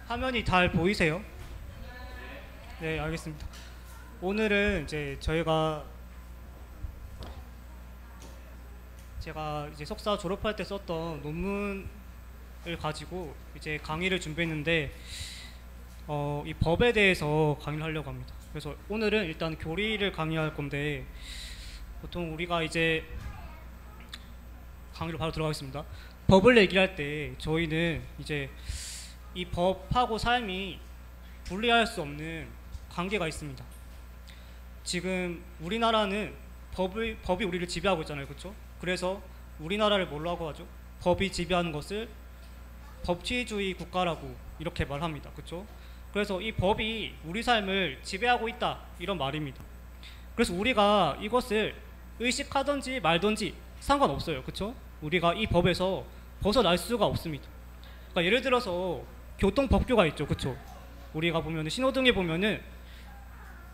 화면이 잘 보이세요? 네, 알겠습니다. 오늘은 이제 제가 이제 석사 졸업할 때 썼던 논문을 가지고 이제 강의를 준비했는데 이 법에 대해서 강의를 하려고 합니다. 그래서 오늘은 일단 교리를 강의할 건데 보통 우리가 이제 강의로 바로 들어가겠습니다. 법을 얘기할 때 저희는 이제 이 법하고 삶이 분리할 수 없는 관계가 있습니다. 지금 우리나라는 법이 우리를 지배하고 있잖아요, 그렇죠? 그래서 우리나라를 뭐라고 하죠? 법이 지배하는 것을 법치주의 국가라고 이렇게 말합니다, 그렇죠? 그래서 이 법이 우리 삶을 지배하고 있다 이런 말입니다. 그래서 우리가 이것을 의식하든지 말든지 상관없어요, 그렇죠? 우리가 이 법에서 벗어날 수가 없습니다. 그러니까 예를 들어서 교통법규가 있죠, 그렇죠? 우리가 보면은 신호등에 보면은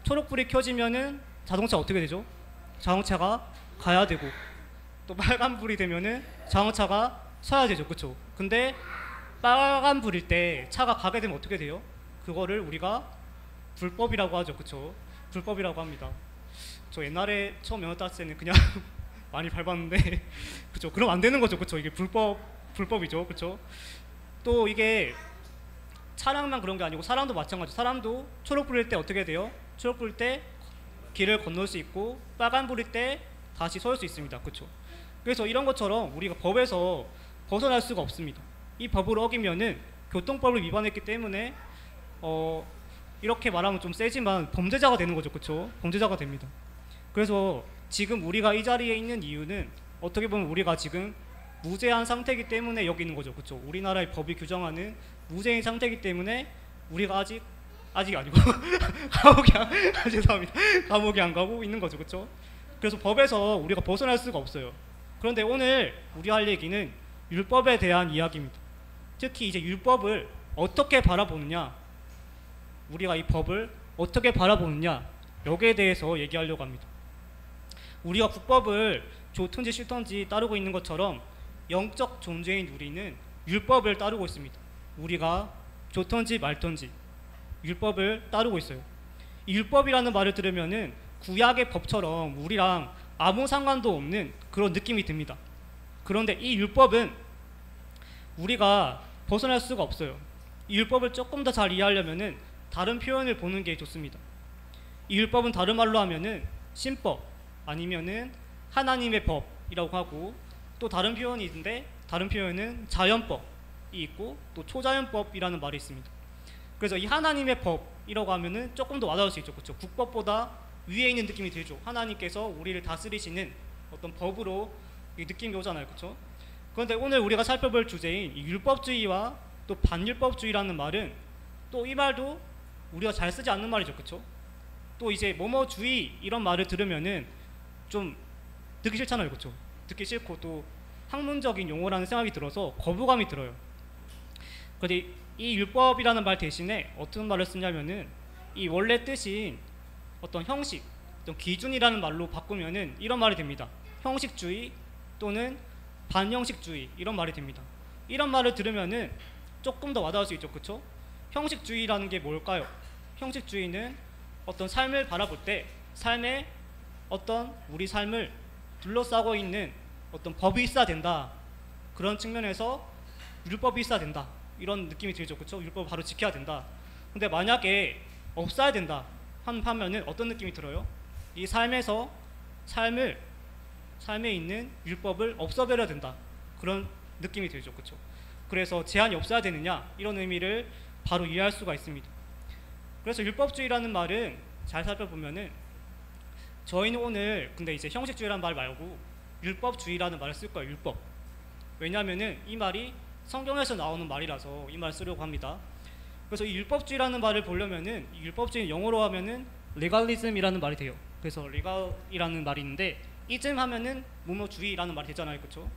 초록불이 켜지면은 자동차 어떻게 되죠? 자동차가 가야 되고, 또 빨간불이 되면은 자동차가 서야 되죠, 그렇죠? 근데 빨간불일 때 차가 가게 되면 어떻게 돼요? 그거를 우리가 불법이라고 하죠, 그렇죠? 불법이라고 합니다. 저 옛날에 처음 면허 땄을 때는 그냥 많이 밟았는데 그렇죠? 그럼 안 되는 거죠, 그렇죠? 이게 불법이죠, 그렇죠? 또 이게 차량만 그런 게 아니고 사람도 마찬가지. 사람도 초록불일 때 어떻게 돼요? 초록불일 때 길을 건널 수 있고 빨간불일 때 다시 설 수 있습니다, 그렇죠? 그래서 이런 것처럼 우리가 법에서 벗어날 수가 없습니다. 이 법을 어기면은 교통법을 위반했기 때문에 이렇게 말하면 좀 세지만 범죄자가 되는 거죠, 그렇죠? 범죄자가 됩니다. 그래서 지금 우리가 이 자리에 있는 이유는 어떻게 보면 우리가 지금 무죄한 상태이기 때문에 여기 있는 거죠, 그렇죠? 우리나라의 법이 규정하는 무죄인 상태이기 때문에 우리가 아직이 아니고 죄송합니다. 감옥에 안 가고 있는 거죠, 그렇죠? 그래서 법에서 우리가 벗어날 수가 없어요. 그런데 오늘 우리 할 얘기는 율법에 대한 이야기입니다. 특히 이제 율법을 어떻게 바라보느냐, 우리가 이 법을 어떻게 바라보느냐, 여기에 대해서 얘기하려고 합니다. 우리가 국법을 좋든지 싫든지 따르고 있는 것처럼 영적 존재인 우리는 율법을 따르고 있습니다. 우리가 좋든지 말든지 율법을 따르고 있어요. 이 율법이라는 말을 들으면은 구약의 법처럼 우리랑 아무 상관도 없는 그런 느낌이 듭니다. 그런데 이 율법은 우리가 벗어날 수가 없어요. 이 율법을 조금 더 잘 이해하려면은 다른 표현을 보는 게 좋습니다. 이 율법은 다른 말로 하면은 신법 아니면은 하나님의 법이라고 하고, 또 다른 표현이 있는데 다른 표현은 자연법이 있고 또 초자연법이라는 말이 있습니다. 그래서 이 하나님의 법이라고 하면은 조금 더 와닿을 수 있죠, 그렇죠? 국법보다 위에 있는 느낌이 들죠. 하나님께서 우리를 다스리시는 어떤 법으로 이 느낌이 오잖아요, 그렇죠? 그런데 오늘 우리가 살펴볼 주제인 이 율법주의와 또 반율법주의라는 말은 또 이 말도 우리가 잘 쓰지 않는 말이죠, 그렇죠? 또 이제 뭐뭐주의 이런 말을 들으면은 좀 듣기 싫잖아요, 그렇죠? 듣기 싫고 또 학문적인 용어라는 생각이 들어서 거부감이 들어요. 그런데 이 율법이라는 말 대신에 어떤 말을 쓰냐면은 이 원래 뜻인 어떤 형식, 어떤 기준이라는 말로 바꾸면은 이런 말이 됩니다. 형식주의 또는 반형식주의 이런 말이 됩니다. 이런 말을 들으면은 조금 더 와닿을 수 있죠, 그렇죠? 형식주의라는 게 뭘까요? 형식주의는 어떤 삶을 바라볼 때 삶에 어떤 우리 삶을 둘러싸고 있는 어떤 법이 있어야 된다, 그런 측면에서 율법이 있어야 된다 이런 느낌이 들죠, 그렇죠? 율법을 바로 지켜야 된다. 근데 만약에 없어야 된다 하면은 어떤 느낌이 들어요? 이 삶에 있는 율법을 없애버려야 된다, 그런 느낌이 들죠, 그렇죠? 그래서 제한이 없어야 되느냐 이런 의미를 바로 이해할 수가 있습니다. 그래서 율법주의라는 말은 잘 살펴보면은 저희는 오늘 근데 이제 형식주의라는 말 말고 율법주의라는 말을 쓸 거예요, 율법. 왜냐하면은 이 말이 성경에서 나오는 말이라서 이 말을 쓰려고 합니다. 그래서 이 율법주의라는 말을 보려면은 이 율법주의는 영어로 하면은 legalism이라는 말이 돼요. 그래서 legal이라는 말이 있는데 이즘 하면은 뭐뭐주의라는 말이 되잖아요, 그렇죠?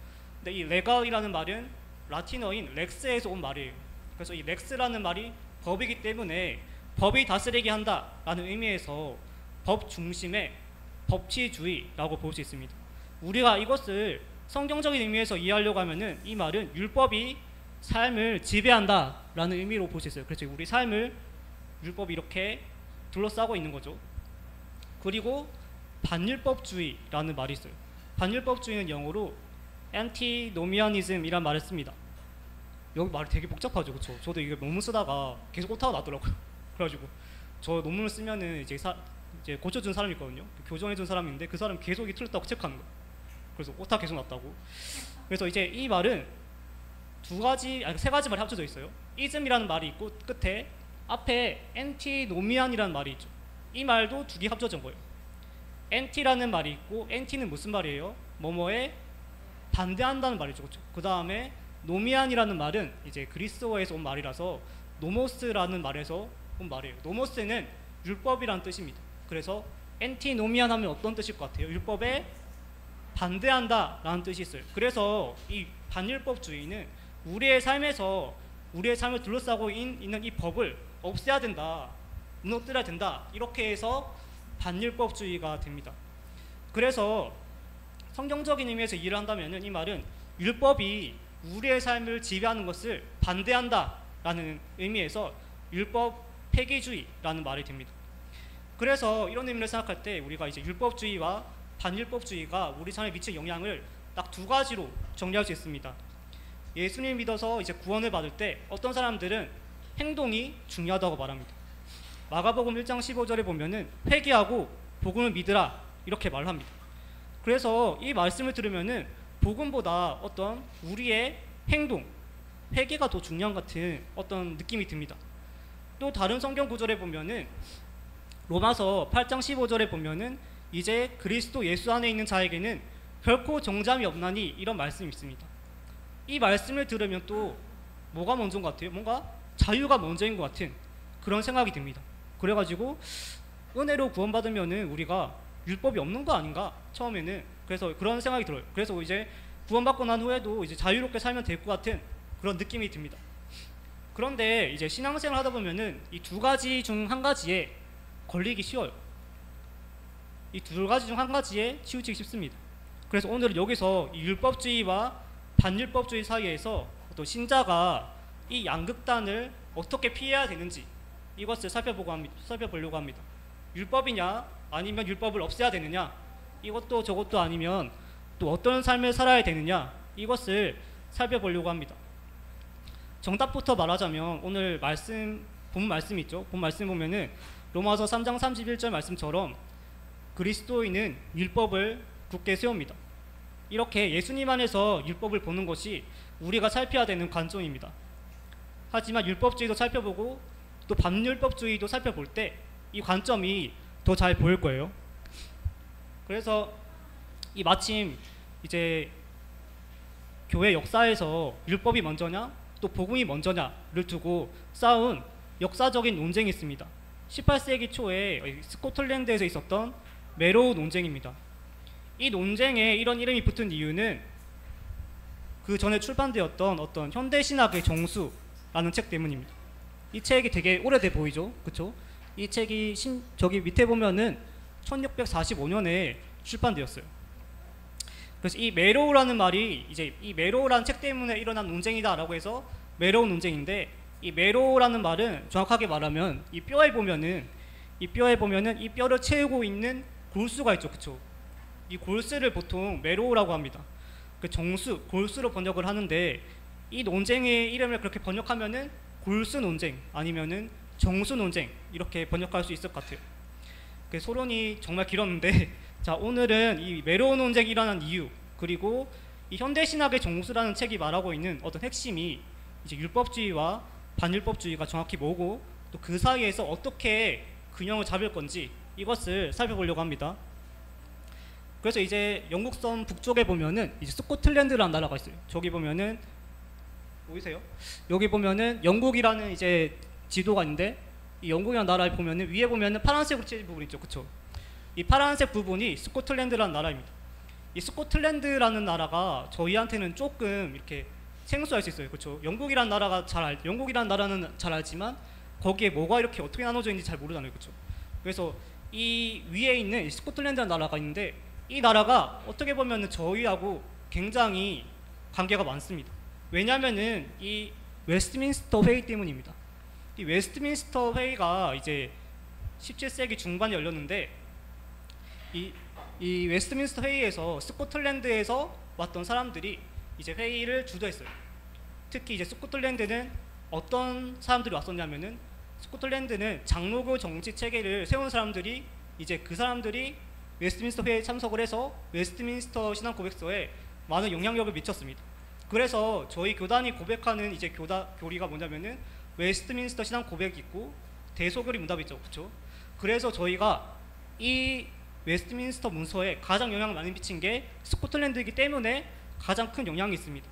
근데 이 legal이라는 말은 라틴어인 렉스에서 온 말이에요. 그래서 이 렉스라는 말이 법이기 때문에 법이 다스리게 한다라는 의미에서 법 중심의 법치주의라고 볼 수 있습니다. 우리가 이것을 성경적인 의미에서 이해하려고 하면은 이 말은 율법이 삶을 지배한다라는 의미로 볼 수 있어요. 그래서 우리 삶을 율법이 이렇게 둘러싸고 있는 거죠. 그리고 반율법주의라는 말이 있어요. 반율법주의는 영어로 antinomianism이란 말을 씁니다. 여기 말이 되게 복잡하죠, 그렇죠? 저도 이거 논문 쓰다가 계속 오타가 나더라고요. 그래가지고 저 논문을 쓰면은 이제 고쳐준 사람이 있거든요. 교정해준 사람인데 그 사람 계속 이 틀렸다고 체크하는 거예요. 그래서 오타 계속 났다고. 그래서 이제 이 말은 세 가지 말이 합쳐져 있어요. ism이라는 말이 있고 끝에 앞에 antinomian이라는 말이 있죠. 이 말도 두 개 합쳐진 거예요. anti라는 말이 있고 anti는 무슨 말이에요? 뭐뭐에 반대한다는 말이죠, 그렇죠? 그 다음에 노미안이라는 말은 이제 그리스어에서 온 말이라서 노모스라는 말에서 온 말이에요. 노모스는 율법이라는 뜻입니다. 그래서 엔티노미안 하면 어떤 뜻일 것 같아요? 율법에 반대한다라는 뜻이 있어요. 그래서 이 반율법주의는 우리의 삶에서 우리의 삶을 둘러싸고 있는 이 법을 없애야 된다, 무너뜨려야 된다, 이렇게 해서 반율법주의가 됩니다. 그래서 성경적인 의미에서 이해를 한다면 이 말은 율법이 우리의 삶을 지배하는 것을 반대한다라는 의미에서 율법 폐기주의라는 말이 됩니다. 그래서 이런 의미를 생각할 때 우리가 이제 율법주의와 반율법주의가 우리 삶에 미치는 영향을 딱 두 가지로 정리할 수 있습니다. 예수님 믿어서 이제 구원을 받을 때 어떤 사람들은 행동이 중요하다고 말합니다. 마가복음 1장 15절에 보면은 회개하고 복음을 믿으라 이렇게 말합니다. 그래서 이 말씀을 들으면은 복음보다 어떤 우리의 행동, 회개가 더 중요한 같은 어떤 느낌이 듭니다. 또 다른 성경 구절에 보면은 로마서 8장 15절에 보면은 이제 그리스도 예수 안에 있는 자에게는 결코 정잠이 없나니 이런 말씀이 있습니다. 이 말씀을 들으면 또 뭐가 먼저인 것 같아요? 뭔가 자유가 먼저인 것 같은 그런 생각이 듭니다. 그래가지고 은혜로 구원받으면은 우리가 율법이 없는 거 아닌가? 처음에는 그래서 그런 생각이 들어요. 그래서 이제 구원받고 난 후에도 이제 자유롭게 살면 될 것 같은 그런 느낌이 듭니다. 그런데 이제 신앙생활 하다 보면은 이 두 가지 중 한 가지에 걸리기 쉬워요. 이 두 가지 중 한 가지에 치우치기 쉽습니다. 그래서 오늘은 여기서 이 율법주의와 반율법주의 사이에서 또 신자가 이 양극단을 어떻게 피해야 되는지 이것을 살펴보려고 합니다. 율법이냐 아니면 율법을 없애야 되느냐, 이것도 저것도 아니면 또 어떤 삶을 살아야 되느냐, 이것을 살펴보려고 합니다. 정답부터 말하자면 오늘 본 말씀 있죠. 본 말씀 보면은 로마서 3장 31절 말씀처럼 그리스도인은 율법을 굳게 세웁니다. 이렇게 예수님 안에서 율법을 보는 것이 우리가 살펴야 되는 관점입니다. 하지만 율법주의도 살펴보고 또 반율법주의도 살펴볼 때 이 관점이 더 잘 보일 거예요. 그래서 이 마침 이제 교회 역사에서 율법이 먼저냐 또 복음이 먼저냐를 두고 싸운 역사적인 논쟁이 있습니다. 18세기 초에 스코틀랜드에서 있었던 메로우 논쟁입니다. 이 논쟁에 이런 이름이 붙은 이유는 그 전에 출판되었던 어떤 현대신학의 정수라는 책 때문입니다. 이 책이 되게 오래돼 보이죠, 그렇죠? 이 책이 저기 밑에 보면은 1645년에 출판되었어요. 그래서 이 메로우라는 말이 이제 이 메로우라는 책 때문에 일어난 논쟁이다라고 해서 메로우 논쟁인데, 이 메로우라는 말은 정확하게 말하면 이 뼈에 보면은 이 뼈를 채우고 있는 골수가 있죠, 그렇죠? 이 골수를 보통 메로우라고 합니다. 그 정수, 골수로 번역을 하는데 이 논쟁의 이름을 그렇게 번역하면은 골수 논쟁 아니면은 정수 논쟁 이렇게 번역할 수 있을 것 같아요. 그 소론이 정말 길었는데 자, 오늘은 이 메로우 논쟁이 일어난 이유, 그리고 이 현대신학의 정수라는 책이 말하고 있는 어떤 핵심이 이제 율법주의와 반율법주의가 정확히 뭐고 또 그 사이에서 어떻게 균형을 잡을 건지 이것을 살펴보려고 합니다. 그래서 이제 영국섬 북쪽에 보면은 이제 스코틀랜드라는 나라가 있어요. 저기 보면은 보이세요? 여기 보면은 영국이라는 이제 지도가 있는데 이 영국이라는 나라에 보면은 위에 보면은 파란색으로 칠한 부분 있죠, 그렇죠? 이 파란색 부분이 스코틀랜드라는 나라입니다. 이 스코틀랜드라는 나라가 저희한테는 조금 이렇게 생소할 수 있어요, 그렇죠? 영국이라는 나라는 잘 알지만 거기에 뭐가 이렇게 어떻게 나눠져 있는지 잘 모르잖아요, 그렇죠? 그래서 이 위에 있는 스코틀랜드라는 나라가 있는데 이 나라가 어떻게 보면은 저희하고 굉장히 관계가 많습니다. 왜냐면은 이 웨스트민스터 회의 때문입니다. 이 웨스트민스터 회의가 이제 17세기 중반에 열렸는데 이 웨스트민스터 회의에서 스코틀랜드에서 왔던 사람들이 이제 회의를 주도했어요. 특히 이제 스코틀랜드는 어떤 사람들이 왔었냐면은 스코틀랜드는 장로교 정치 체계를 세운 사람들이 이제 그 사람들이 웨스트민스터 회의에 참석을 해서 웨스트민스터 신앙 고백서에 많은 영향력을 미쳤습니다. 그래서 저희 교단이 고백하는 이제 교리가 뭐냐면은 웨스트민스터 신앙 고백이 있고 대소교리 문답이 있죠, 그렇죠? 그래서 저희가 이 웨스트민스터 문서에 가장 영향을 많이 미친 게 스코틀랜드이기 때문에 가장 큰 영향이 있습니다.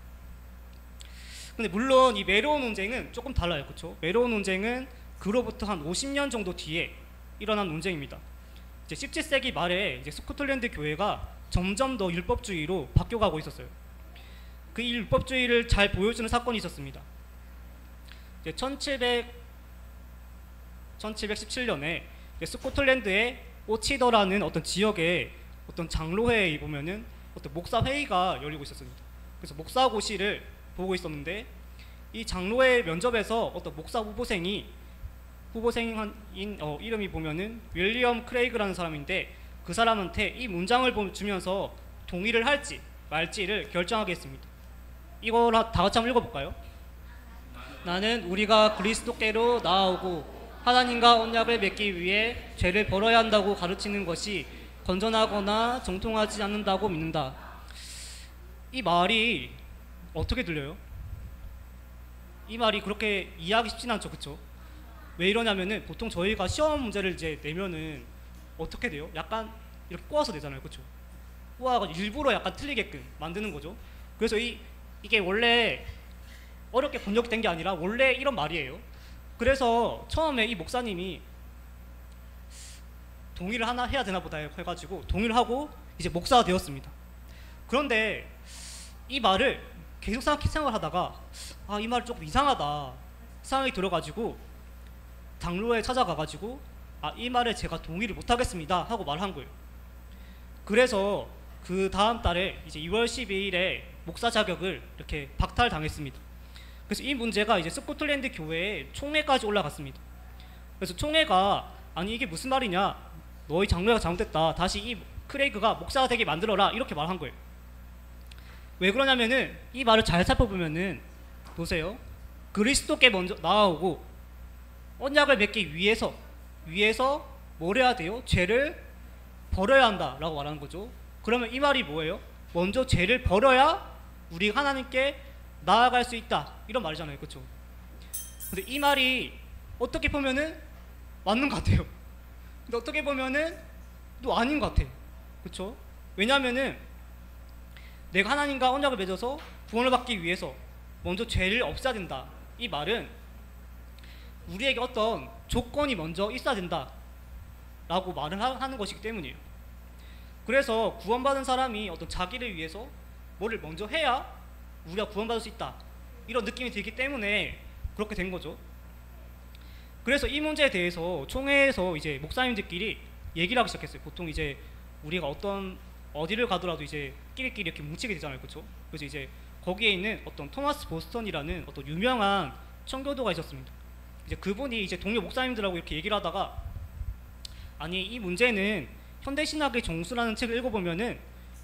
근데 물론 이 매로우 논쟁은 조금 달라요, 그렇죠? 매로우 논쟁은 그로부터 한 50년 정도 뒤에 일어난 논쟁입니다. 이제 17세기 말에 이제 스코틀랜드 교회가 점점 더 율법주의로 바뀌어가고 있었어요. 그 율법주의를 잘 보여주는 사건이 있었습니다. 이제 1717년에 스코틀랜드의 오치더라는 어떤 지역의 어떤 장로회에 보면은 어떤 목사 회의가 열리고 있었습니다. 그래서 목사 고시를 보고 있었는데 이 장로회 면접에서 어떤 목사 후보생인 이름이 보면은 윌리엄 크레이그라는 사람인데 그 사람한테 이 문장을 주면서 동의를 할지 말지를 결정하게 했습니다. 이걸 다 같이 한번 읽어볼까요? 나는 우리가 그리스도께로 나아오고 하나님과 언약을 맺기 위해 죄를 벌어야 한다고 가르치는 것이 건전하거나 정통하지 않는다고 믿는다. 이 말이 어떻게 들려요? 이 말이 그렇게 이해하기 쉽진 않죠, 그렇죠? 왜 이러냐면은 보통 저희가 시험 문제를 이제 내면은 어떻게 돼요? 약간 이렇게 꼬아서 내잖아요, 그렇죠? 꼬아가 일부러 약간 틀리게끔 만드는 거죠. 그래서 이게 원래 어렵게 번역된 게 아니라 원래 이런 말이에요. 그래서 처음에 이 목사님이 동의를 하나 해야 되나 보다 해가지고 동의를 하고 이제 목사가 되었습니다. 그런데 이 말을 계속 생각을 하다가 이 말 조금 이상하다 생각이 들어가지고 장로에 찾아가가지고 이 말에 제가 동의를 못하겠습니다 하고 말한 거예요. 그래서 그 다음 달에 이제 2월 12일에 목사 자격을 이렇게 박탈당했습니다. 그래서 이 문제가 이제 스코틀랜드 교회의 총회까지 올라갔습니다. 그래서 총회가 아니 이게 무슨 말이냐, 너희 장로가 잘못됐다, 다시 이 크레이그가 목사가 되게 만들어라 이렇게 말한 거예요. 왜 그러냐면은 이 말을 잘 살펴보면은 보세요. 그리스도께 먼저 나아오고 언약을 맺기 위해서 뭘 해야 돼요? 죄를 벌어야 한다라고 말하는 거죠. 그러면 이 말이 뭐예요? 먼저 죄를 벌어야 우리가 하나님께 나아갈 수 있다 이런 말이잖아요, 그렇죠? 근데 이 말이 어떻게 보면은 맞는 것 같아요. 근데 어떻게 보면은 또 아닌 것 같아, 그렇죠? 왜냐하면은 내가 하나님과 언약을 맺어서 구원을 받기 위해서 먼저 죄를 없애야 된다. 이 말은 우리에게 어떤 조건이 먼저 있어야 된다 라고 말을 하는 것이기 때문이에요. 그래서 구원받은 사람이 어떤 자기를 위해서 뭐를 먼저 해야 우리가 구원받을 수 있다 이런 느낌이 들기 때문에 그렇게 된 거죠. 그래서 이 문제에 대해서 총회에서 이제 목사님들끼리 얘기를 하기 시작했어요. 보통 이제 우리가 어디를 가더라도 이제 끼리끼리 이렇게 뭉치게 되잖아요, 그렇죠? 그래서 이제 거기에 있는 어떤 토마스 보스턴이라는 어떤 유명한 청교도가 있었습니다. 이제 그분이 이제 동료 목사님들하고 이렇게 얘기를 하다가 아니 이 문제는 현대신학의 정수라는 책을 읽어보면은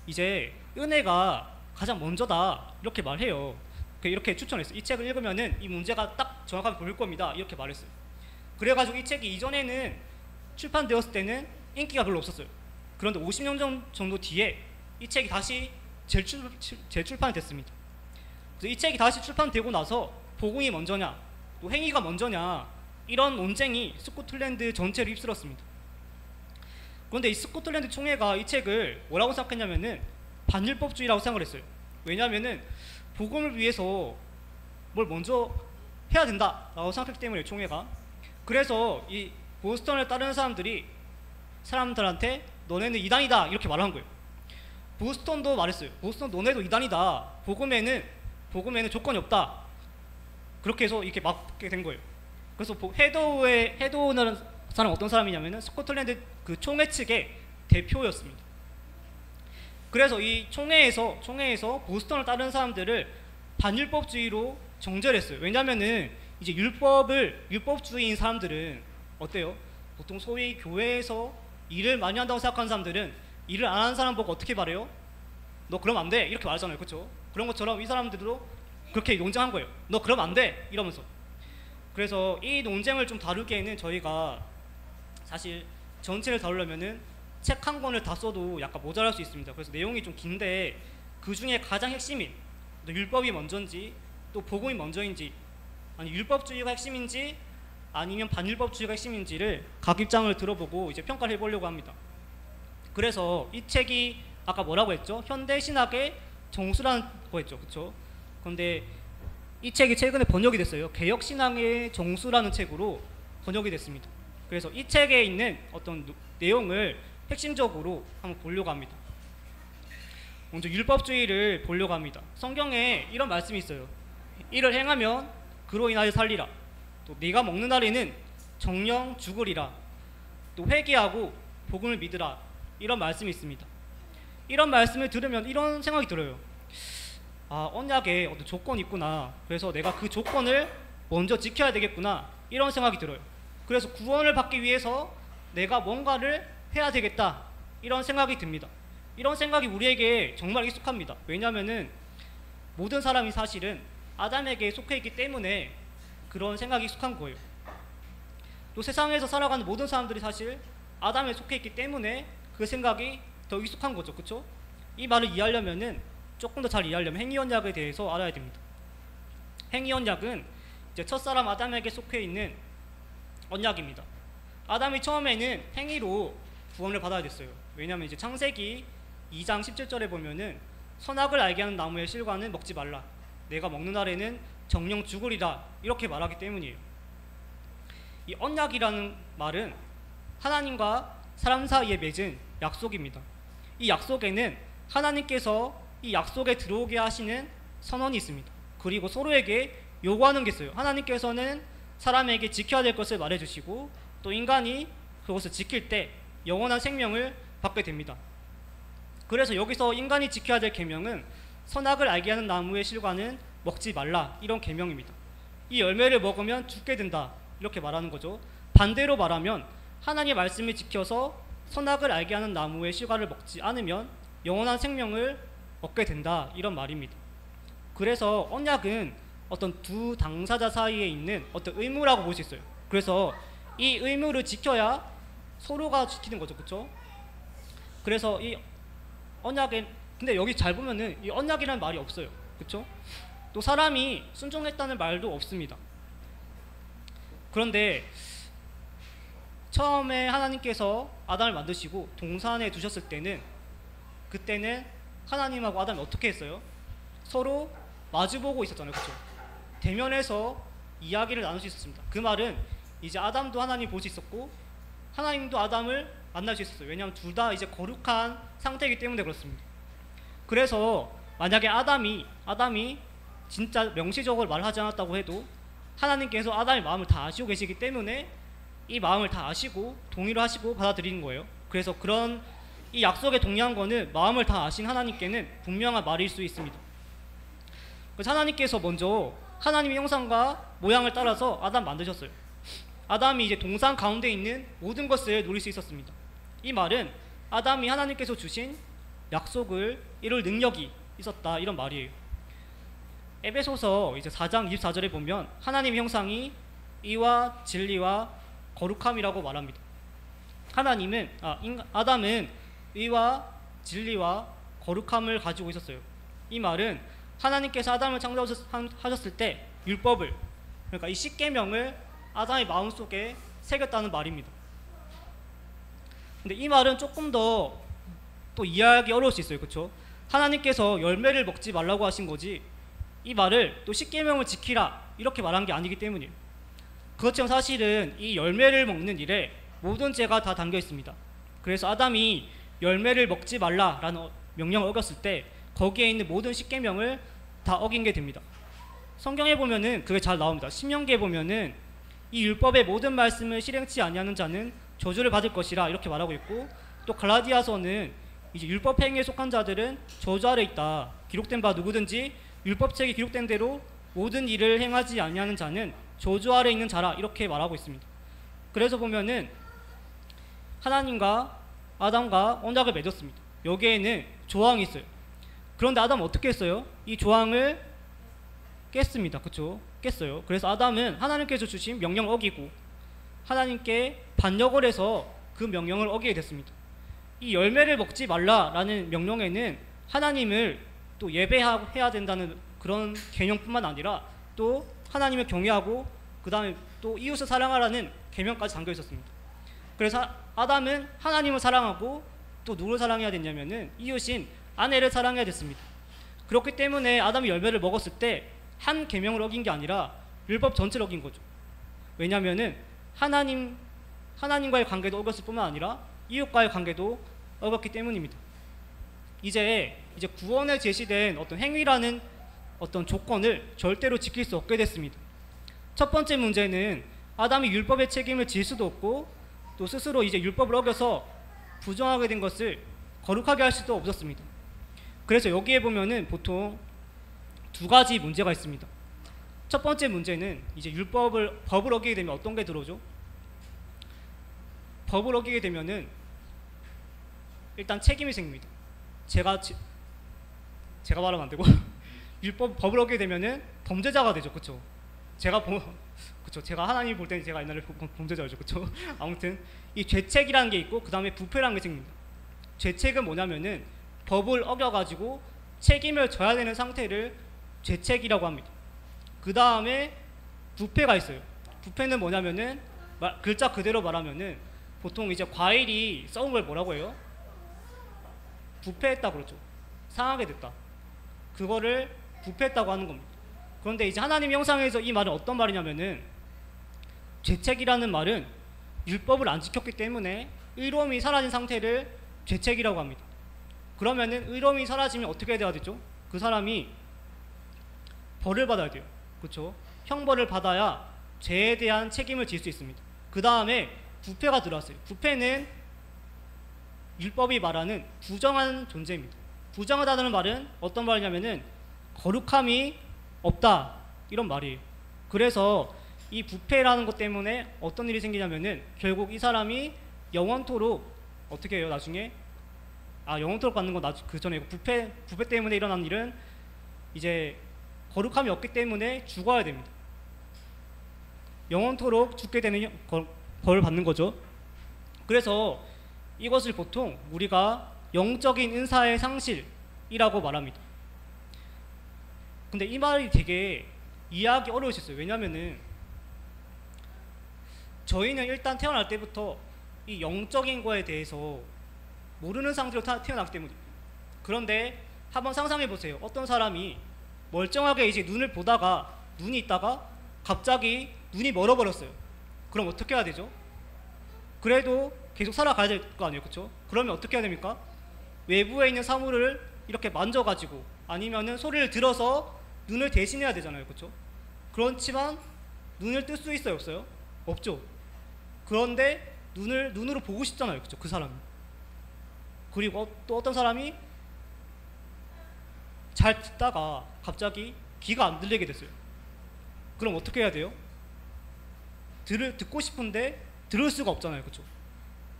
이제 은혜가 가장 먼저다 이렇게 말해요. 이렇게 추천했어요. 이 책을 읽으면은 이 문제가 딱 정확하게 보일 겁니다 이렇게 말했어요. 그래가지고 이 책이 이전에는 출판되었을 때는 인기가 별로 없었어요. 그런데 50년 정도 뒤에 이 책이 다시 재출판이 됐습니다. 그래서 이 책이 다시 출판되고 나서 복음이 먼저냐 또 행위가 먼저냐 이런 논쟁이 스코틀랜드 전체를 휩쓸었습니다. 그런데 이 스코틀랜드 총회가 이 책을 뭐라고 생각했냐면은 반율법주의라고 생각을 했어요. 왜냐하면은 복음을 위해서 뭘 먼저 해야 된다라고 생각했기 때문에 총회가. 그래서 이 보스턴을 따르는 사람들한테 너네는 이단이다 이렇게 말한 거예요. 보스턴도 말했어요. 보스턴 너네도 이단이다. 복음에는 조건이 없다. 그렇게 해서 이렇게 막게 된 거예요. 그래서 헤도우는 사람 어떤 사람이냐면은 스코틀랜드 그 총회 측의 대표였습니다. 그래서 이 총회에서 보스턴을 따르는 사람들을 반율법주의로 정죄했어요. 왜냐면은 이제 율법주의인 사람들은 어때요? 보통 소위 교회에서 일을 많이 한다고 생각하는 사람들은 일을 안 하는 사람 보고 어떻게 말해요? 너 그러면 안 돼. 이렇게 말하잖아요. 그렇죠? 그런 것처럼 이 사람들도 그렇게 논쟁한 거예요. 너 그러면 안 돼. 이러면서. 그래서 이 논쟁을 좀 다루기에는 저희가 사실 전체를 다루려면은 책 한 권을 다 써도 약간 모자랄 수 있습니다. 그래서 내용이 좀 긴데 그 중에 가장 핵심인 율법이 먼저인지 또 복음이 먼저인지 아니 율법주의가 핵심인지 아니면 반율법주의가 핵심인지를 각 입장을 들어보고 이제 평가를 해보려고 합니다. 그래서 이 책이 아까 뭐라고 했죠? 현대 신학의 정수라는 거 했죠, 그렇죠? 그런데 이 책이 최근에 번역이 됐어요. 개혁 신앙의 정수라는 책으로 번역이 됐습니다. 그래서 이 책에 있는 어떤 내용을 핵심적으로 한번 보려고 합니다. 먼저 율법주의를 보려고 합니다. 성경에 이런 말씀이 있어요. 이를 행하면 그로 인하여 살리라. 또 네가 먹는 날에는 정령 죽으리라. 또 회개하고 복음을 믿으라. 이런 말씀이 있습니다. 이런 말씀을 들으면 이런 생각이 들어요. 아, 언약에 어떤 조건이 있구나. 그래서 내가 그 조건을 먼저 지켜야 되겠구나. 이런 생각이 들어요. 그래서 구원을 받기 위해서 내가 뭔가를 해야 되겠다. 이런 생각이 듭니다. 이런 생각이 우리에게 정말 익숙합니다. 왜냐하면은 모든 사람이 사실은 아담에게 속해 있기 때문에 그런 생각이 익숙한 거예요. 또 세상에서 살아가는 모든 사람들이 사실 아담에 속해 있기 때문에 그 생각이 더 익숙한 거죠. 그렇죠? 이 말을 이해하려면은 조금 더 잘 이해하려면 행위언약에 대해서 알아야 됩니다. 행위언약은 이제 첫사람 아담에게 속해 있는 언약입니다. 아담이 처음에는 행위로 구원을 받아야 됐어요. 왜냐하면 이제 창세기 2장 17절에 보면은 선악을 알게 하는 나무의 실과는 먹지 말라. 내가 먹는 날에는 정령 죽으리라. 이렇게 말하기 때문이에요. 이 언약이라는 말은 하나님과 사람 사이에 맺은 약속입니다. 이 약속에는 하나님께서 이 약속에 들어오게 하시는 선언이 있습니다. 그리고 서로에게 요구하는 게 있어요. 하나님께서는 사람에게 지켜야 될 것을 말해주시고 또 인간이 그것을 지킬 때 영원한 생명을 받게 됩니다. 그래서 여기서 인간이 지켜야 될 계명은 선악을 알게 하는 나무의 실과는 먹지 말라. 이런 계명입니다. 이 열매를 먹으면 죽게 된다. 이렇게 말하는 거죠. 반대로 말하면 하나님의 말씀을 지켜서 선악을 알게 하는 나무의 실과를 먹지 않으면 영원한 생명을 얻게 된다. 이런 말입니다. 그래서 언약은 어떤 두 당사자 사이에 있는 어떤 의무라고 볼 수 있어요. 그래서 이 의무를 지켜야 서로가 지키는 거죠. 그렇죠? 그래서 이 언약에 근데 여기 잘 보면은 이 언약이라는 말이 없어요. 그렇죠? 또 사람이 순종했다는 말도 없습니다. 그런데 처음에 하나님께서 아담을 만드시고 동산에 두셨을 때는 그때는 하나님하고 아담이 어떻게 했어요? 서로 마주보고 있었잖아요. 그렇죠? 대면해서 이야기를 나눌 수 있었습니다. 그 말은 이제 아담도 하나님 볼 수 있었고 하나님도 아담을 만날 수 있었어요. 왜냐하면 둘 다 이제 거룩한 상태이기 때문에 그렇습니다. 그래서 만약에 아담이 진짜 명시적으로 말하지 않았다고 해도 하나님께서 아담의 마음을 다 아시고 계시기 때문에 이 마음을 다 아시고 동의를 하시고 받아들이는 거예요. 그래서 그런 이 약속에 동의한 거는 마음을 다 아신 하나님께는 분명한 말일 수 있습니다. 그래서 하나님께서 먼저 하나님의 형상과 모양을 따라서 아담 만드셨어요. 아담이 이제 동산 가운데 있는 모든 것을 누릴 수 있었습니다. 이 말은 아담이 하나님께서 주신 약속을 이룰 능력이 있었다. 이런 말이에요. 에베소서 이제 4장 24절에 보면 하나님의 형상이 의와 진리와 거룩함이라고 말합니다. 아담은 의와 진리와 거룩함을 가지고 있었어요. 이 말은 하나님께서 아담을 창조하셨을 때 율법을, 그러니까 이 십계명을 아담의 마음속에 새겼다는 말입니다. 근데 이 말은 조금 더 또 이해하기 어려울 수 있어요. 그렇죠? 하나님께서 열매를 먹지 말라고 하신 거지 이 말을 또 십계명을 지키라 이렇게 말한 게 아니기 때문이에요. 그렇지만 사실은 이 열매를 먹는 일에 모든 죄가 다 담겨 있습니다. 그래서 아담이 열매를 먹지 말라라는 명령을 어겼을 때 거기에 있는 모든 십계명을 다 어긴 게 됩니다. 성경에 보면은 그게 잘 나옵니다. 신명기에 보면은 이 율법의 모든 말씀을 실행치 아니하는 자는 저주를 받을 것이라 이렇게 말하고 있고, 또 갈라디아서는 이제 율법 행위에 속한 자들은 저주 아래 있다. 기록된 바 누구든지 율법책에 기록된 대로 모든 일을 행하지 아니하는 자는 저주 아래 있는 자라 이렇게 말하고 있습니다. 그래서 보면은 하나님과 아담과 언약을 맺었습니다. 여기에는 조항이 있어요. 그런데 아담은 어떻게 했어요? 이 조항을 깼습니다. 그쵸? 깼어요. 그래서 아담은 하나님께서 주신 명령을 어기고 하나님께 반역을 해서 그 명령을 어기게 됐습니다. 이 열매를 먹지 말라라는 명령에는 하나님을 또 예배해야 된다는 그런 개념뿐만 아니라 또 하나님을 경외하고 그 다음에 또 이웃을 사랑하라는 계명까지 담겨 있었습니다. 그래서 아담은 하나님을 사랑하고 또 누구를 사랑해야 됐냐면은 이웃인 아내를 사랑해야 됐습니다. 그렇기 때문에 아담이 열매를 먹었을 때 한 계명을 어긴 게 아니라 율법 전체를 어긴 거죠. 왜냐면은 하나님과의 관계도 어겼을 뿐만 아니라 이웃과의 관계도 어겼기 때문입니다. 이제 구원에 제시된 어떤 행위라는 어떤 조건을 절대로 지킬 수 없게 됐습니다. 첫 번째 문제는 아담이 율법의 책임을 질 수도 없고 또 스스로 이제 율법을 어겨서 부정하게 된 것을 거룩하게 할 수도 없었습니다. 그래서 여기에 보면은 보통 두 가지 문제가 있습니다. 첫 번째 문제는 이제 법을 어기게 되면 어떤 게 들어오죠? 법을 어기게 되면은 일단 책임이 생깁니다. 제가 말하면 안 되고 법을 어기게 되면은 범죄자가 되죠, 그렇죠? 제가 하나님 볼 때는 제가 옛날에 범죄자였죠, 그렇죠? 아무튼 이 죄책이라는 게 있고 그 다음에 부패라는 게 생깁니다. 죄책은 뭐냐면은 법을 어겨가지고 책임을 져야 되는 상태를 죄책이라고 합니다. 그 다음에 부패가 있어요. 부패는 뭐냐면은 글자 그대로 말하면은 보통 이제 과일이 썩은 걸 뭐라고 해요? 부패했다 그러죠. 상하게 됐다. 그거를 부패했다고 하는 겁니다. 그런데 이제 하나님 형상에서 이 말은 어떤 말이냐면은 죄책이라는 말은 율법을 안 지켰기 때문에 의로움이 사라진 상태를 죄책이라고 합니다. 그러면은 의로움이 사라지면 어떻게 돼야 되죠? 그 사람이 벌을 받아야 돼요. 그렇죠? 형벌을 받아야 죄에 대한 책임을 질 수 있습니다. 그 다음에 부패가 들어왔어요. 부패는 율법이 말하는 부정한 존재입니다. 부정하다는 말은 어떤 말이냐면은 거룩함이 없다 이런 말이에요. 그래서 이 부패라는 것 때문에 어떤 일이 생기냐면은 결국 이 사람이 영원토록 어떻게 해요? 나중에 영원토록 받는 건 그 전에 부패 때문에 일어난 일은 이제 거룩함이 없기 때문에 죽어야 됩니다. 영원토록 죽게 되는 벌을 받는 거죠. 그래서 이것을 보통 우리가 영적인 은사의 상실이라고 말합니다. 근데 이 말이 되게 이해하기 어려우셨어요. 왜냐면은 저희는 일단 태어날 때부터 이 영적인 거에 대해서 모르는 상태로 태어났기 때문입니다. 그런데 한번 상상해 보세요. 어떤 사람이 멀쩡하게 이제 눈을 보다가 눈이 있다가 갑자기 눈이 멀어버렸어요. 그럼 어떻게 해야 되죠? 그래도 계속 살아가야 될 거 아니에요, 그렇죠? 그러면 어떻게 해야 됩니까? 외부에 있는 사물을 이렇게 만져가지고 아니면은 소리를 들어서 눈을 대신해야 되잖아요, 그렇죠? 그렇지만 눈을 뜰 수 있어요, 없어요? 없죠. 그런데 눈으로 보고 싶잖아요, 그렇죠? 그 사람이. 그리고 또 어떤 사람이 잘 듣다가 갑자기 귀가 안 들리게 됐어요. 그럼 어떻게 해야 돼요? 듣고 싶은데 들을 수가 없잖아요, 그렇죠?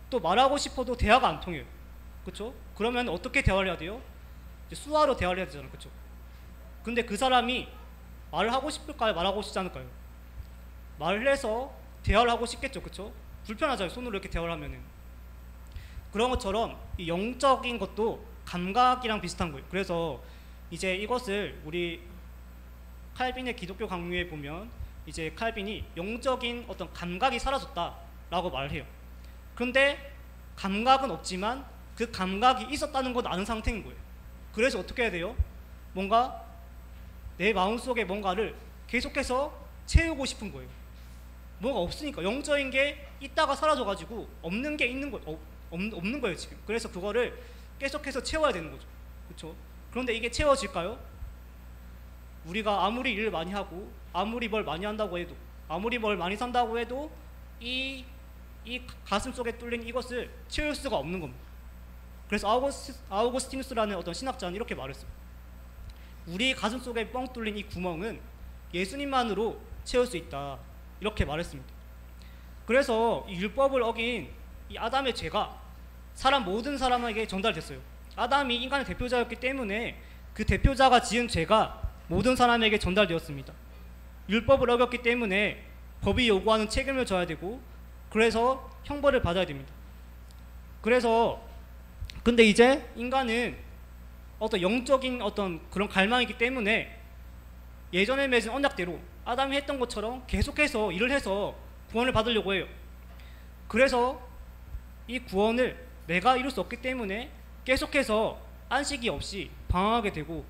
또 말하고 싶어도 대화가 안 통해요, 그렇죠? 그러면 어떻게 대화를 해야 돼요? 이제 수화로 대화를 해야 되잖아요, 그렇죠? 근데 그 사람이 말을 하고 싶을까요? 말하고 싶지 않을까요? 말을 해서 대화를 하고 싶겠죠, 그렇죠? 불편하잖아요, 손으로 이렇게 대화를 하면은. 그런 것처럼 이 영적인 것도 감각이랑 비슷한 거예요. 그래서 이제 이것을 우리 칼빈의 기독교 강요에 보면 이제 칼빈이 영적인 어떤 감각이 사라졌다라고 말을 해요. 그런데 감각은 없지만 그 감각이 있었다는 건 아는 상태인 거예요. 그래서 어떻게 해야 돼요? 뭔가 내 마음속에 뭔가를 계속해서 채우고 싶은 거예요. 뭐가 없으니까 영적인 게 있다가 사라져가지고 없는 게 없는 거예요 지금. 그래서 그거를 계속해서 채워야 되는 거죠, 그렇죠? 그런데 이게 채워질까요? 우리가 아무리 일을 많이 하고 아무리 뭘 많이 한다고 해도 아무리 뭘 많이 산다고 해도 이 가슴 속에 뚫린 이것을 채울 수가 없는 겁니다. 그래서 아우구스티누스라는 어떤 신학자는 이렇게 말했어요. 우리 가슴 속에 뻥 뚫린 이 구멍은 예수님만으로 채울 수 있다. 이렇게 말했습니다. 그래서 이 율법을 어긴 이 아담의 죄가 모든 사람에게 전달됐어요. 아담이 인간의 대표자였기 때문에 그 대표자가 지은 죄가 모든 사람에게 전달되었습니다. 율법을 어겼기 때문에 법이 요구하는 책임을 져야 되고, 그래서 형벌을 받아야 됩니다. 근데 이제 인간은 어떤 영적인 어떤 그런 갈망이기 때문에 예전에 맺은 언약대로 아담이 했던 것처럼 계속해서 일을 해서 구원을 받으려고 해요. 그래서 이 구원을 내가 이룰 수 없기 때문에 계속해서 안식이 없이 방황하게 되고,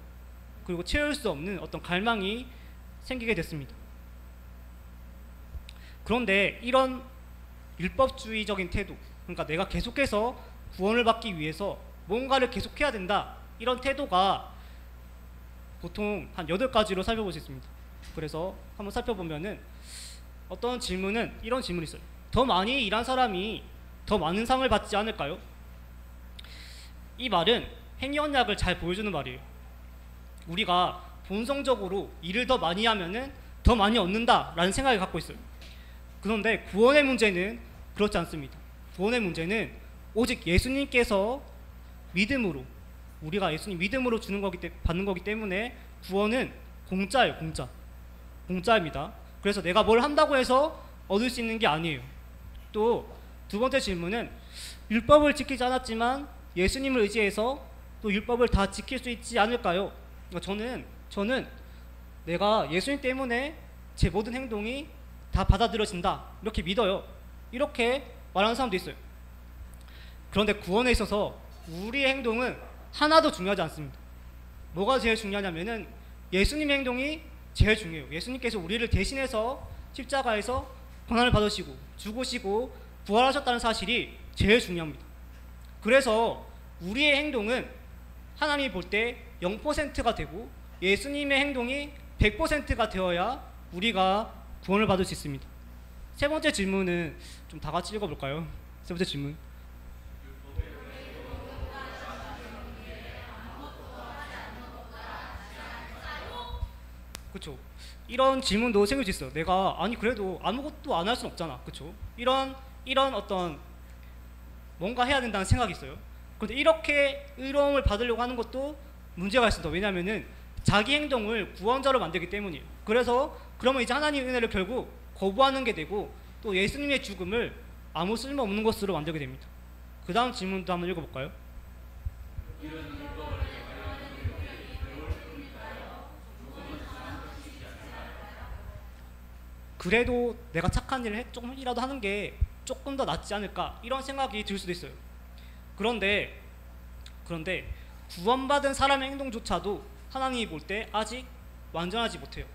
그리고 채울 수 없는 어떤 갈망이 생기게 됐습니다. 그런데 이런 율법주의적인 태도, 그러니까 내가 계속해서 구원을 받기 위해서 뭔가를 계속해야 된다, 이런 태도가 보통 한 8가지로 살펴볼 수 있습니다. 그래서 한번 살펴보면은 어떤 질문은 이런 질문이 있어요. 더 많이 일한 사람이 더 많은 상을 받지 않을까요? 이 말은 행위언약을 잘 보여주는 말이에요. 우리가 본성적으로 일을 더 많이 하면은 더 많이 얻는다라는 생각을 갖고 있어요. 그런데 구원의 문제는 그렇지 않습니다. 구원의 문제는 오직 예수님께서 믿음으로, 우리가 예수님 믿음으로 받는 거기 때문에 구원은 공짜예요. 공짜입니다. 그래서 내가 뭘 한다고 해서 얻을 수 있는 게 아니에요. 또 두 번째 질문은 율법을 지키지 않았지만 예수님을 의지해서 또 율법을 다 지킬 수 있지 않을까요? 그러니까 저는 내가 예수님 때문에 제 모든 행동이 다 받아들여진다, 이렇게 믿어요. 이렇게 말하는 사람도 있어요. 그런데 구원에 있어서 우리의 행동은 하나도 중요하지 않습니다. 뭐가 제일 중요하냐면은 예수님의 행동이 제일 중요해요. 예수님께서 우리를 대신해서 십자가에서 고난을 받으시고 죽으시고 부활하셨다는 사실이 제일 중요합니다. 그래서 우리의 행동은 하나님이 볼 때 0%가 되고 예수님의 행동이 100%가 되어야 우리가 구원을 받을 수 있습니다. 세 번째 질문은 좀 다 같이 읽어볼까요? 세 번째 질문. 그렇죠. 이런 질문도 생길 수 있어요. 내가 그래도 아무것도 안 할 수는 없잖아. 그렇죠? 이런 어떤 뭔가 해야 된다는 생각이 있어요. 그런데 이렇게 의로움을 받으려고 하는 것도 문제가 있습니다. 왜냐하면은 자기 행동을 구원자로 만들기 때문이에요. 그러면 이제 하나님의 은혜를 결국 거부하는 게 되고, 또 예수님의 죽음을 아무 쓸모없는 것으로 만들게 됩니다. 그 다음 질문도 한번 읽어볼까요? 그래도 내가 착한 일을 조금이라도 하는 게 조금 더 낫지 않을까, 이런 생각이 들 수도 있어요. 그런데 구원받은 사람의 행동조차도 하나님이 볼 때 아직 완전하지 못해요.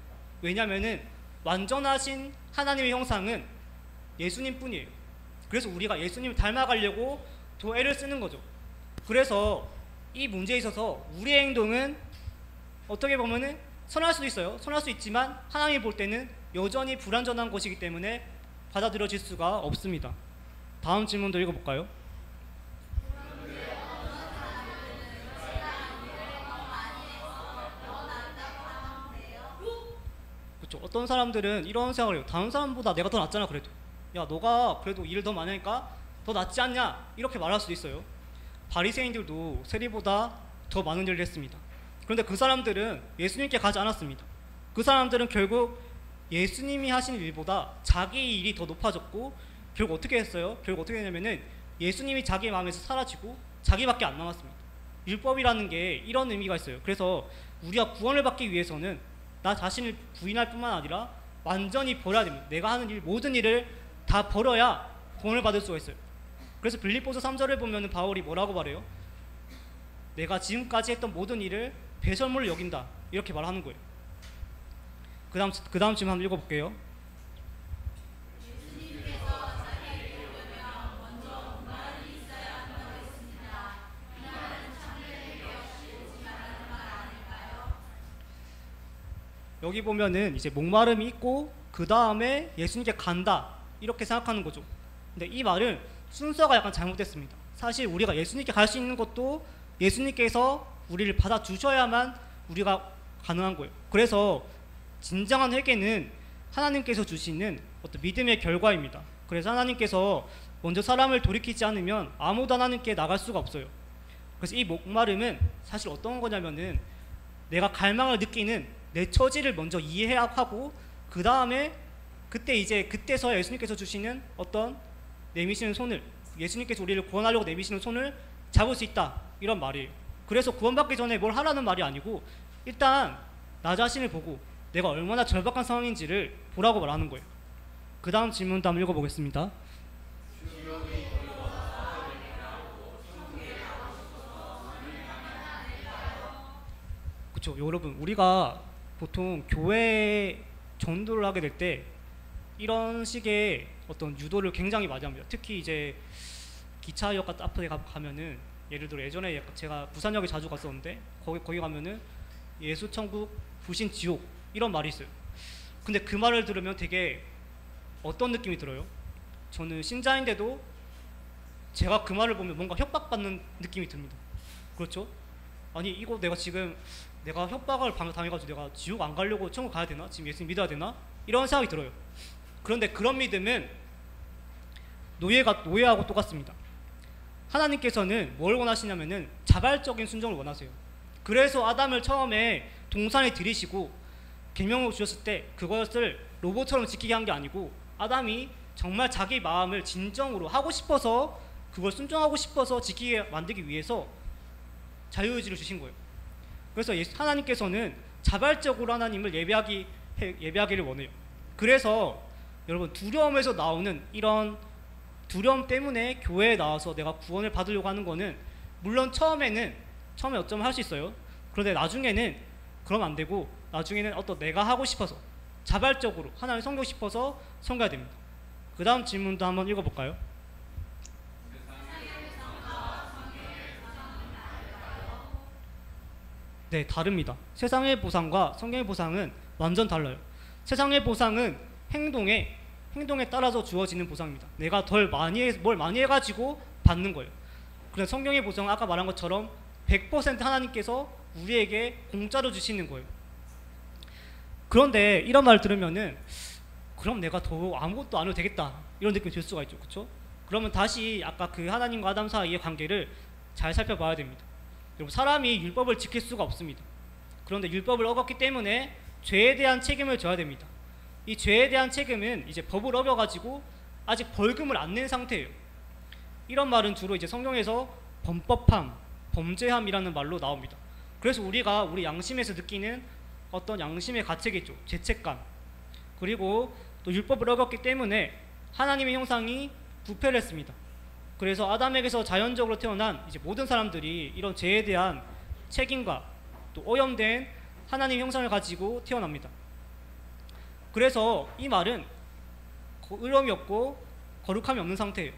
왜냐하면은 완전하신 하나님의 형상은 예수님뿐이에요. 그래서 우리가 예수님을 닮아가려고 더 애를 쓰는 거죠. 그래서 이 문제에 있어서 우리의 행동은 어떻게 보면은 선할 수도 있어요. 선할 수 있지만 하나님이 볼 때는 여전히 불완전한 것이기 때문에 받아들여질 수가 없습니다. 다음 질문도 읽어볼까요? 그렇죠. 어떤 사람들은 이런 생각을 해요. 다른 사람보다 내가 더 낫잖아. 그래도 야, 너가 그래도 일을 더 많이 하니까 더 낫지 않냐, 이렇게 말할 수도 있어요. 바리새인들도 세리보다 더 많은 일을 했습니다. 그런데 그 사람들은 예수님께 가지 않았습니다. 그 사람들은 결국 예수님이 하신 일보다 자기 일이 더 높아졌고, 결국 어떻게 했어요? 결국 어떻게 했냐면은 예수님이 자기 마음에서 사라지고 자기밖에 안 남았습니다. 율법이라는 게 이런 의미가 있어요. 그래서 우리가 구원을 받기 위해서는 나 자신을 부인할 뿐만 아니라 완전히 버려야 됩니다. 내가 하는 일, 모든 일을 다 버려야 구원을 받을 수가 있어요. 그래서 빌립보서 3절을 보면 바울이 뭐라고 말해요? 내가 지금까지 했던 모든 일을 배설물로 여긴다, 이렇게 말하는 거예요. 그 다음 질문 한번 읽어볼게요. 여기 보면은 이제 목마름이 있고 그 다음에 예수님께 간다, 이렇게 생각하는 거죠. 근데 이 말은 순서가 약간 잘못됐습니다. 사실 우리가 예수님께 갈 수 있는 것도 예수님께서 우리를 받아주셔야만 우리가 가능한 거예요. 그래서 진정한 회개는 하나님께서 주시는 어떤 믿음의 결과입니다. 그래서 하나님께서 먼저 사람을 돌이키지 않으면 아무도 하나님께 나갈 수가 없어요. 그래서 이 목마름은 사실 어떤 거냐면은 내가 갈망을 느끼는 내 처지를 먼저 이해하고 그 다음에 그때서 예수님께서 주시는 어떤 내미시는 손을, 예수님께서 우리를 구원하려고 내미시는 손을 잡을 수 있다, 이런 말이에요. 그래서 구원받기 전에 뭘 하라는 말이 아니고 일단 나 자신을 보고 내가 얼마나 절박한 상황인지를 보라고 말하는 거예요. 그 다음 질문도 한번 읽어보겠습니다. 그렇죠. 여러분, 우리가 보통 교회 전도를 하게 될 때 이런 식의 어떤 유도를 굉장히 많이 합니다. 특히 이제 기차역 같은 앞에 가면은, 예를 들어 예전에 제가 부산역에 자주 갔었는데 거기 가면은 예수 천국, 부신 지옥, 이런 말이 있어요. 근데 그 말을 들으면 되게 어떤 느낌이 들어요? 저는 신자인데도 제가 그 말을 보면 뭔가 협박받는 느낌이 듭니다. 그렇죠? 아니, 이거 내가 협박을 당해가지고 내가 지옥 안 가려고 천국 가야 되나? 지금 예수님 믿어야 되나? 이런 생각이 들어요. 그런데 그런 믿음은 노예하고 똑같습니다. 하나님께서는 뭘 원하시냐면은 자발적인 순종을 원하세요. 그래서 아담을 처음에 동산에 들이시고 계명을 주셨을 때 그것을 로봇처럼 지키게 한 게 아니고 아담이 정말 자기 마음을 진정으로 하고 싶어서, 그걸 순종하고 싶어서 지키게 만들기 위해서 자유의지를 주신 거예요. 그래서 하나님께서는 자발적으로 하나님을 예배하기를 원해요. 그래서 여러분, 두려움에서 나오는 이런 두려움 때문에 교회에 나와서 내가 구원을 받으려고 하는 거는, 물론 처음에 어쩌면 할 수 있어요. 그런데 나중에는 그러면 안 되고, 나중에는 어떤 내가 하고 싶어서 자발적으로 하나님을 섬기고 싶어서 섬겨야 됩니다. 그 다음 질문도 한번 읽어볼까요? 네, 다릅니다. 세상의 보상과 성경의 보상은 완전 달라요. 세상의 보상은 행동에 따라서 주어지는 보상입니다. 내가 뭘 많이 해가지고 받는 거예요. 그래서 성경의 보상은 아까 말한 것처럼 100% 하나님께서 우리에게 공짜로 주시는 거예요. 그런데 이런 말을 들으면은 그럼 내가 더 아무것도 안 해도 되겠다, 이런 느낌이 들 수가 있죠. 그렇죠? 그러면 다시 아까 그 하나님과 아담 사이의 관계를 잘 살펴봐야 됩니다. 여러분, 사람이 율법을 지킬 수가 없습니다. 그런데 율법을 어겼기 때문에 죄에 대한 책임을 져야 됩니다. 이 죄에 대한 책임은 이제 법을 어겨가지고 아직 벌금을 안 낸 상태예요. 이런 말은 주로 이제 성경에서 범법함, 범죄함이라는 말로 나옵니다. 그래서 우리가 우리 양심에서 느끼는 어떤 양심의 가책이죠. 죄책감. 그리고 또 율법을 어겼기 때문에 하나님의 형상이 부패를 했습니다. 그래서 아담에게서 자연적으로 태어난 이제 모든 사람들이 이런 죄에 대한 책임과 또 오염된 하나님의 형상을 가지고 태어납니다. 그래서 이 말은 의로움이 없고 거룩함이 없는 상태예요.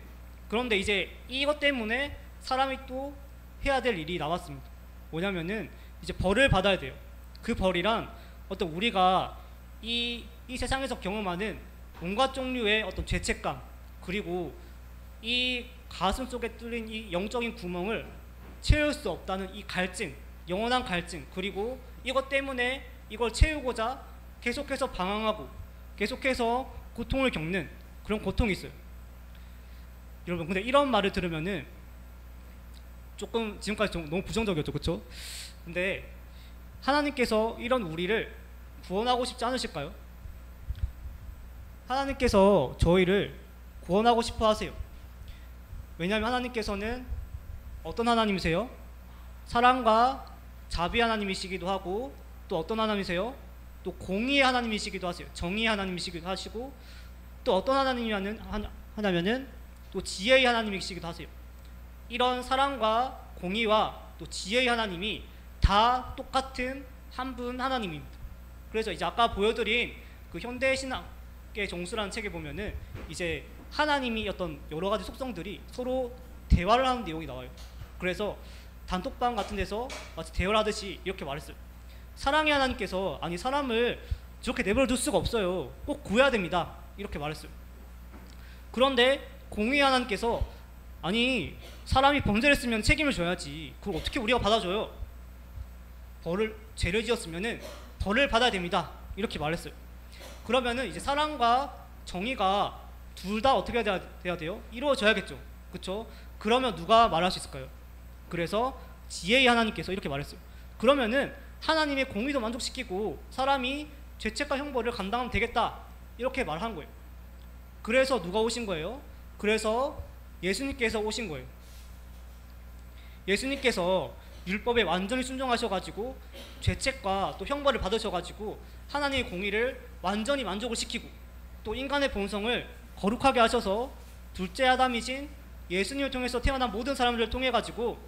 그런데 이제 이것 때문에 사람이 또 해야 될 일이 나왔습니다. 뭐냐면은 이제 벌을 받아야 돼요. 그 벌이란 어떤 우리가 이 세상에서 경험하는 온갖 종류의 어떤 죄책감, 그리고 이 가슴 속에 뚫린 이 영적인 구멍을 채울 수 없다는 이 갈증, 영원한 갈증, 그리고 이것 때문에 이걸 채우고자 계속해서 방황하고 계속해서 고통을 겪는 그런 고통이 있어요. 여러분, 근데 이런 말을 들으면은 조금 지금까지 좀 너무 부정적이었죠, 그렇죠? 근데 하나님께서 이런 우리를 구원하고 싶지 않으실까요? 하나님께서 저희를 구원하고 싶어 하세요. 왜냐하면 하나님께서는 어떤 하나님이세요? 사랑과 자비 하나님이시기도 하고, 또 어떤 하나님이세요? 또 공의의 하나님이시기도 하세요. 정의의 하나님이시기도 하시고, 또 어떤 하나님이냐면은 또 지혜의 하나님이시기도 하세요. 이런 사랑과 공의와 또 지혜의 하나님이 다 똑같은 한 분 하나님입니다. 그래서 이제 아까 보여드린 그 현대신학의 정수라는 책에 보면은 이제 하나님이 어떤 여러 가지 속성들이 서로 대화를 하는 내용이 나와요. 그래서 단톡방 같은 데서 마치 대화를 하듯이 이렇게 말했어요. 사랑의 하나님께서 아니 사람을 저렇게 내버려 둘 수가 없어요. 꼭 구해야 됩니다. 이렇게 말했어요. 그런데 공의의 하나님께서 아니 사람이 범죄를 했으면 책임을 져야지. 그걸 어떻게 우리가 받아줘요? 죄를 지었으면은 벌을 받아야 됩니다. 이렇게 말했어요. 그러면은 이제 사랑과 정의가 둘 다 어떻게 돼야 돼요? 이루어져야겠죠. 그렇죠? 그러면 누가 말할 수 있을까요? 그래서 지혜의 하나님께서 이렇게 말했어요. 그러면은 하나님의 공의도 만족시키고 사람이 죄책과 형벌을 감당하면 되겠다. 이렇게 말한 거예요. 그래서 누가 오신 거예요? 그래서 예수님께서 오신 거예요. 예수님께서 율법에 완전히 순종하셔가지고 죄책과 또 형벌을 받으셔가지고 하나님의 공의를 완전히 만족을 시키고 또 인간의 본성을 거룩하게 하셔서 둘째 아담이신 예수님을 통해서 태어난 모든 사람들을 통해 가지고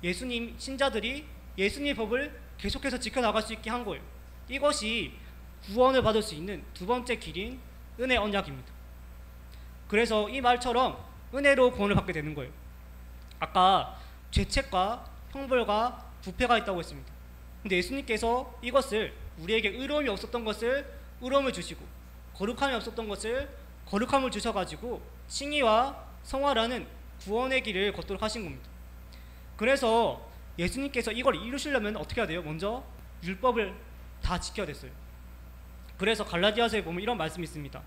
예수님 신자들이 예수님의 법을 계속해서 지켜나갈 수 있게 한 거예요. 이것이 구원을 받을 수 있는 두 번째 길인 은혜 언약입니다. 그래서 이 말처럼 은혜로 구원을 받게 되는 거예요. 아까 죄책과 형벌과 부패가 있다고 했습니다. 근데 예수님께서 이것을 우리에게 의로움이 없었던 것을 의로움을 주시고 거룩함이 없었던 것을 거룩함을 주셔가지고 칭의와 성화라는 구원의 길을 걷도록 하신 겁니다. 그래서 예수님께서 이걸 이루시려면 어떻게 해야 돼요? 먼저 율법을 다 지켜야 됐어요. 그래서 갈라디아서에 보면 이런 말씀이 있습니다.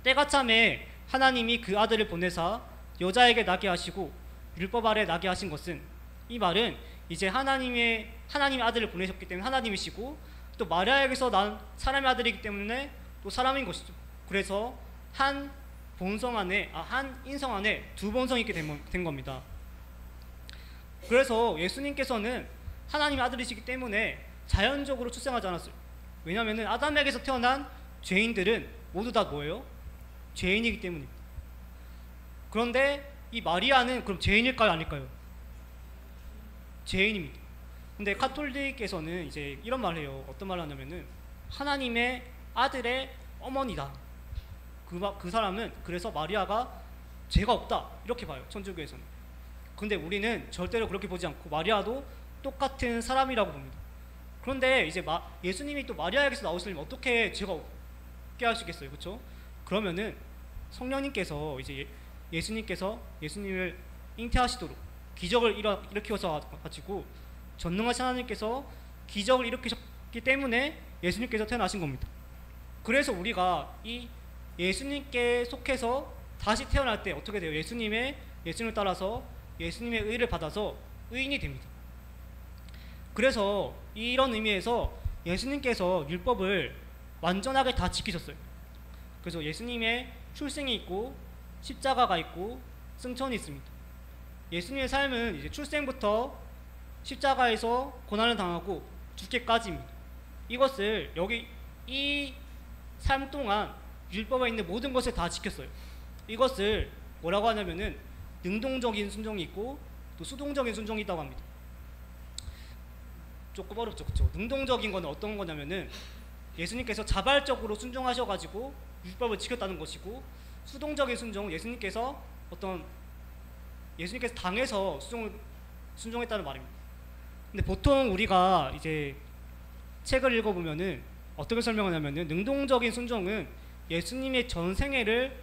때가 참에 하나님이 그 아들을 보내사 여자에게 나게 하시고 율법 아래 나게 하신 것은, 이 말은 이제 하나님의 아들을 보내셨기 때문에 하나님이시고 또 마리아에게서 난 사람의 아들이기 때문에 또 사람인 것이죠. 그래서 한 인성 안에 두 본성이 있게 된 겁니다. 그래서 예수님께서는 하나님의 아들이시기 때문에 자연적으로 출생하지 않았어요. 왜냐하면 아담에게서 태어난 죄인들은 모두 다 뭐예요? 죄인이기 때문입니다. 그런데 이 마리아는 그럼 죄인일까요? 아닐까요? 죄인입니다. 근데 카톨릭에서는 이제 이런 말을 해요. 어떤 말을 하냐면은 하나님의 아들의 어머니다. 그 사람은 그래서 마리아가 죄가 없다 이렇게 봐요. 천주교에서는. 근데 우리는 절대로 그렇게 보지 않고 마리아도 똑같은 사람이라고 봅니다. 그런데 이제 예수님이 또 마리아에게서 나오시려면 어떻게 죄가 없게 하시겠어요? 그렇죠? 그러면은 성령님께서 이제 예수님을 잉태하시도록 기적을 일으켜서 가지고 전능하신 하나님께서 기적을 일으키셨기 때문에 예수님께서 태어나신 겁니다. 그래서 우리가 이 예수님께 속해서 다시 태어날 때 어떻게 돼요? 예수님을 따라서 예수님의 의를 받아서 의인이 됩니다. 그래서 이런 의미에서 예수님께서 율법을 완전하게 다 지키셨어요. 그래서 예수님의 출생이 있고 십자가가 있고 승천이 있습니다. 예수님의 삶은 이제 출생부터 십자가에서 고난을 당하고 죽기까지입니다. 이것을 이 삶 동안 율법에 있는 모든 것을 다 지켰어요. 이것을 뭐라고 하냐면은 능동적인 순종이 있고 또 수동적인 순종이 있다고 합니다. 조금 어렵죠, 그렇죠? 능동적인 건 어떤 거냐면은 예수님께서 자발적으로 순종하셔가지고 율법을 지켰다는 것이고, 수동적인 순종은 예수님께서 당해서 순종했다는 말입니다. 근데 보통 우리가 이제 책을 읽어보면은 어떻게 설명하냐면은 능동적인 순종은 예수님의 전생애를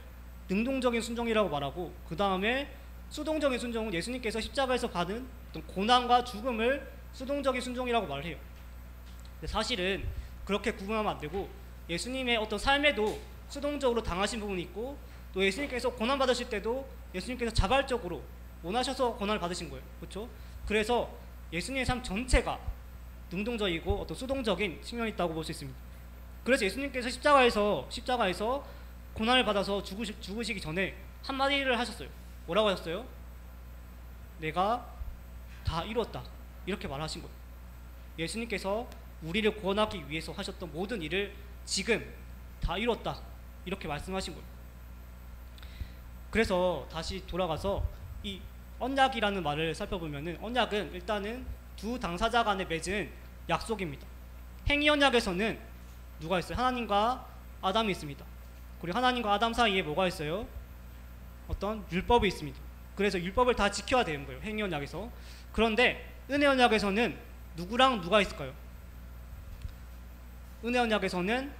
능동적인 순종이라고 말하고, 그 다음에 수동적인 순종은 예수님께서 십자가에서 받은 어떤 고난과 죽음을 수동적인 순종이라고 말을 해요. 근데 사실은 그렇게 구분하면 안 되고, 예수님의 어떤 삶에도 수동적으로 당하신 부분이 있고, 또 예수님께서 고난 받으실 때도 예수님께서 자발적으로 원하셔서 고난을 받으신 거예요. 그렇죠? 그래서 예수님의 삶 전체가 능동적이고 어떤 수동적인 측면이 있다고 볼 수 있습니다. 그래서 예수님께서 십자가에서 고난을 받아서 죽으시기 전에 한마디를 하셨어요. 뭐라고 하셨어요? 내가 다 이루었다. 이렇게 말하신 거예요. 예수님께서 우리를 구원하기 위해서 하셨던 모든 일을 지금 다 이뤘다. 이렇게 말씀하신 거예요. 그래서 다시 돌아가서 이 언약이라는 말을 살펴보면은, 언약은 일단은 두 당사자 간에 맺은 약속입니다. 행위 언약에서는 누가 있어요? 하나님과 아담이 있습니다. 그리고 하나님과 아담 사이에 뭐가 있어요? 어떤 율법이 있습니다. 그래서 율법을 다 지켜야 되는 거예요, 행위 언약에서. 그런데 은혜 언약에서는 누구랑 누가 있을까요? 은혜 언약에서는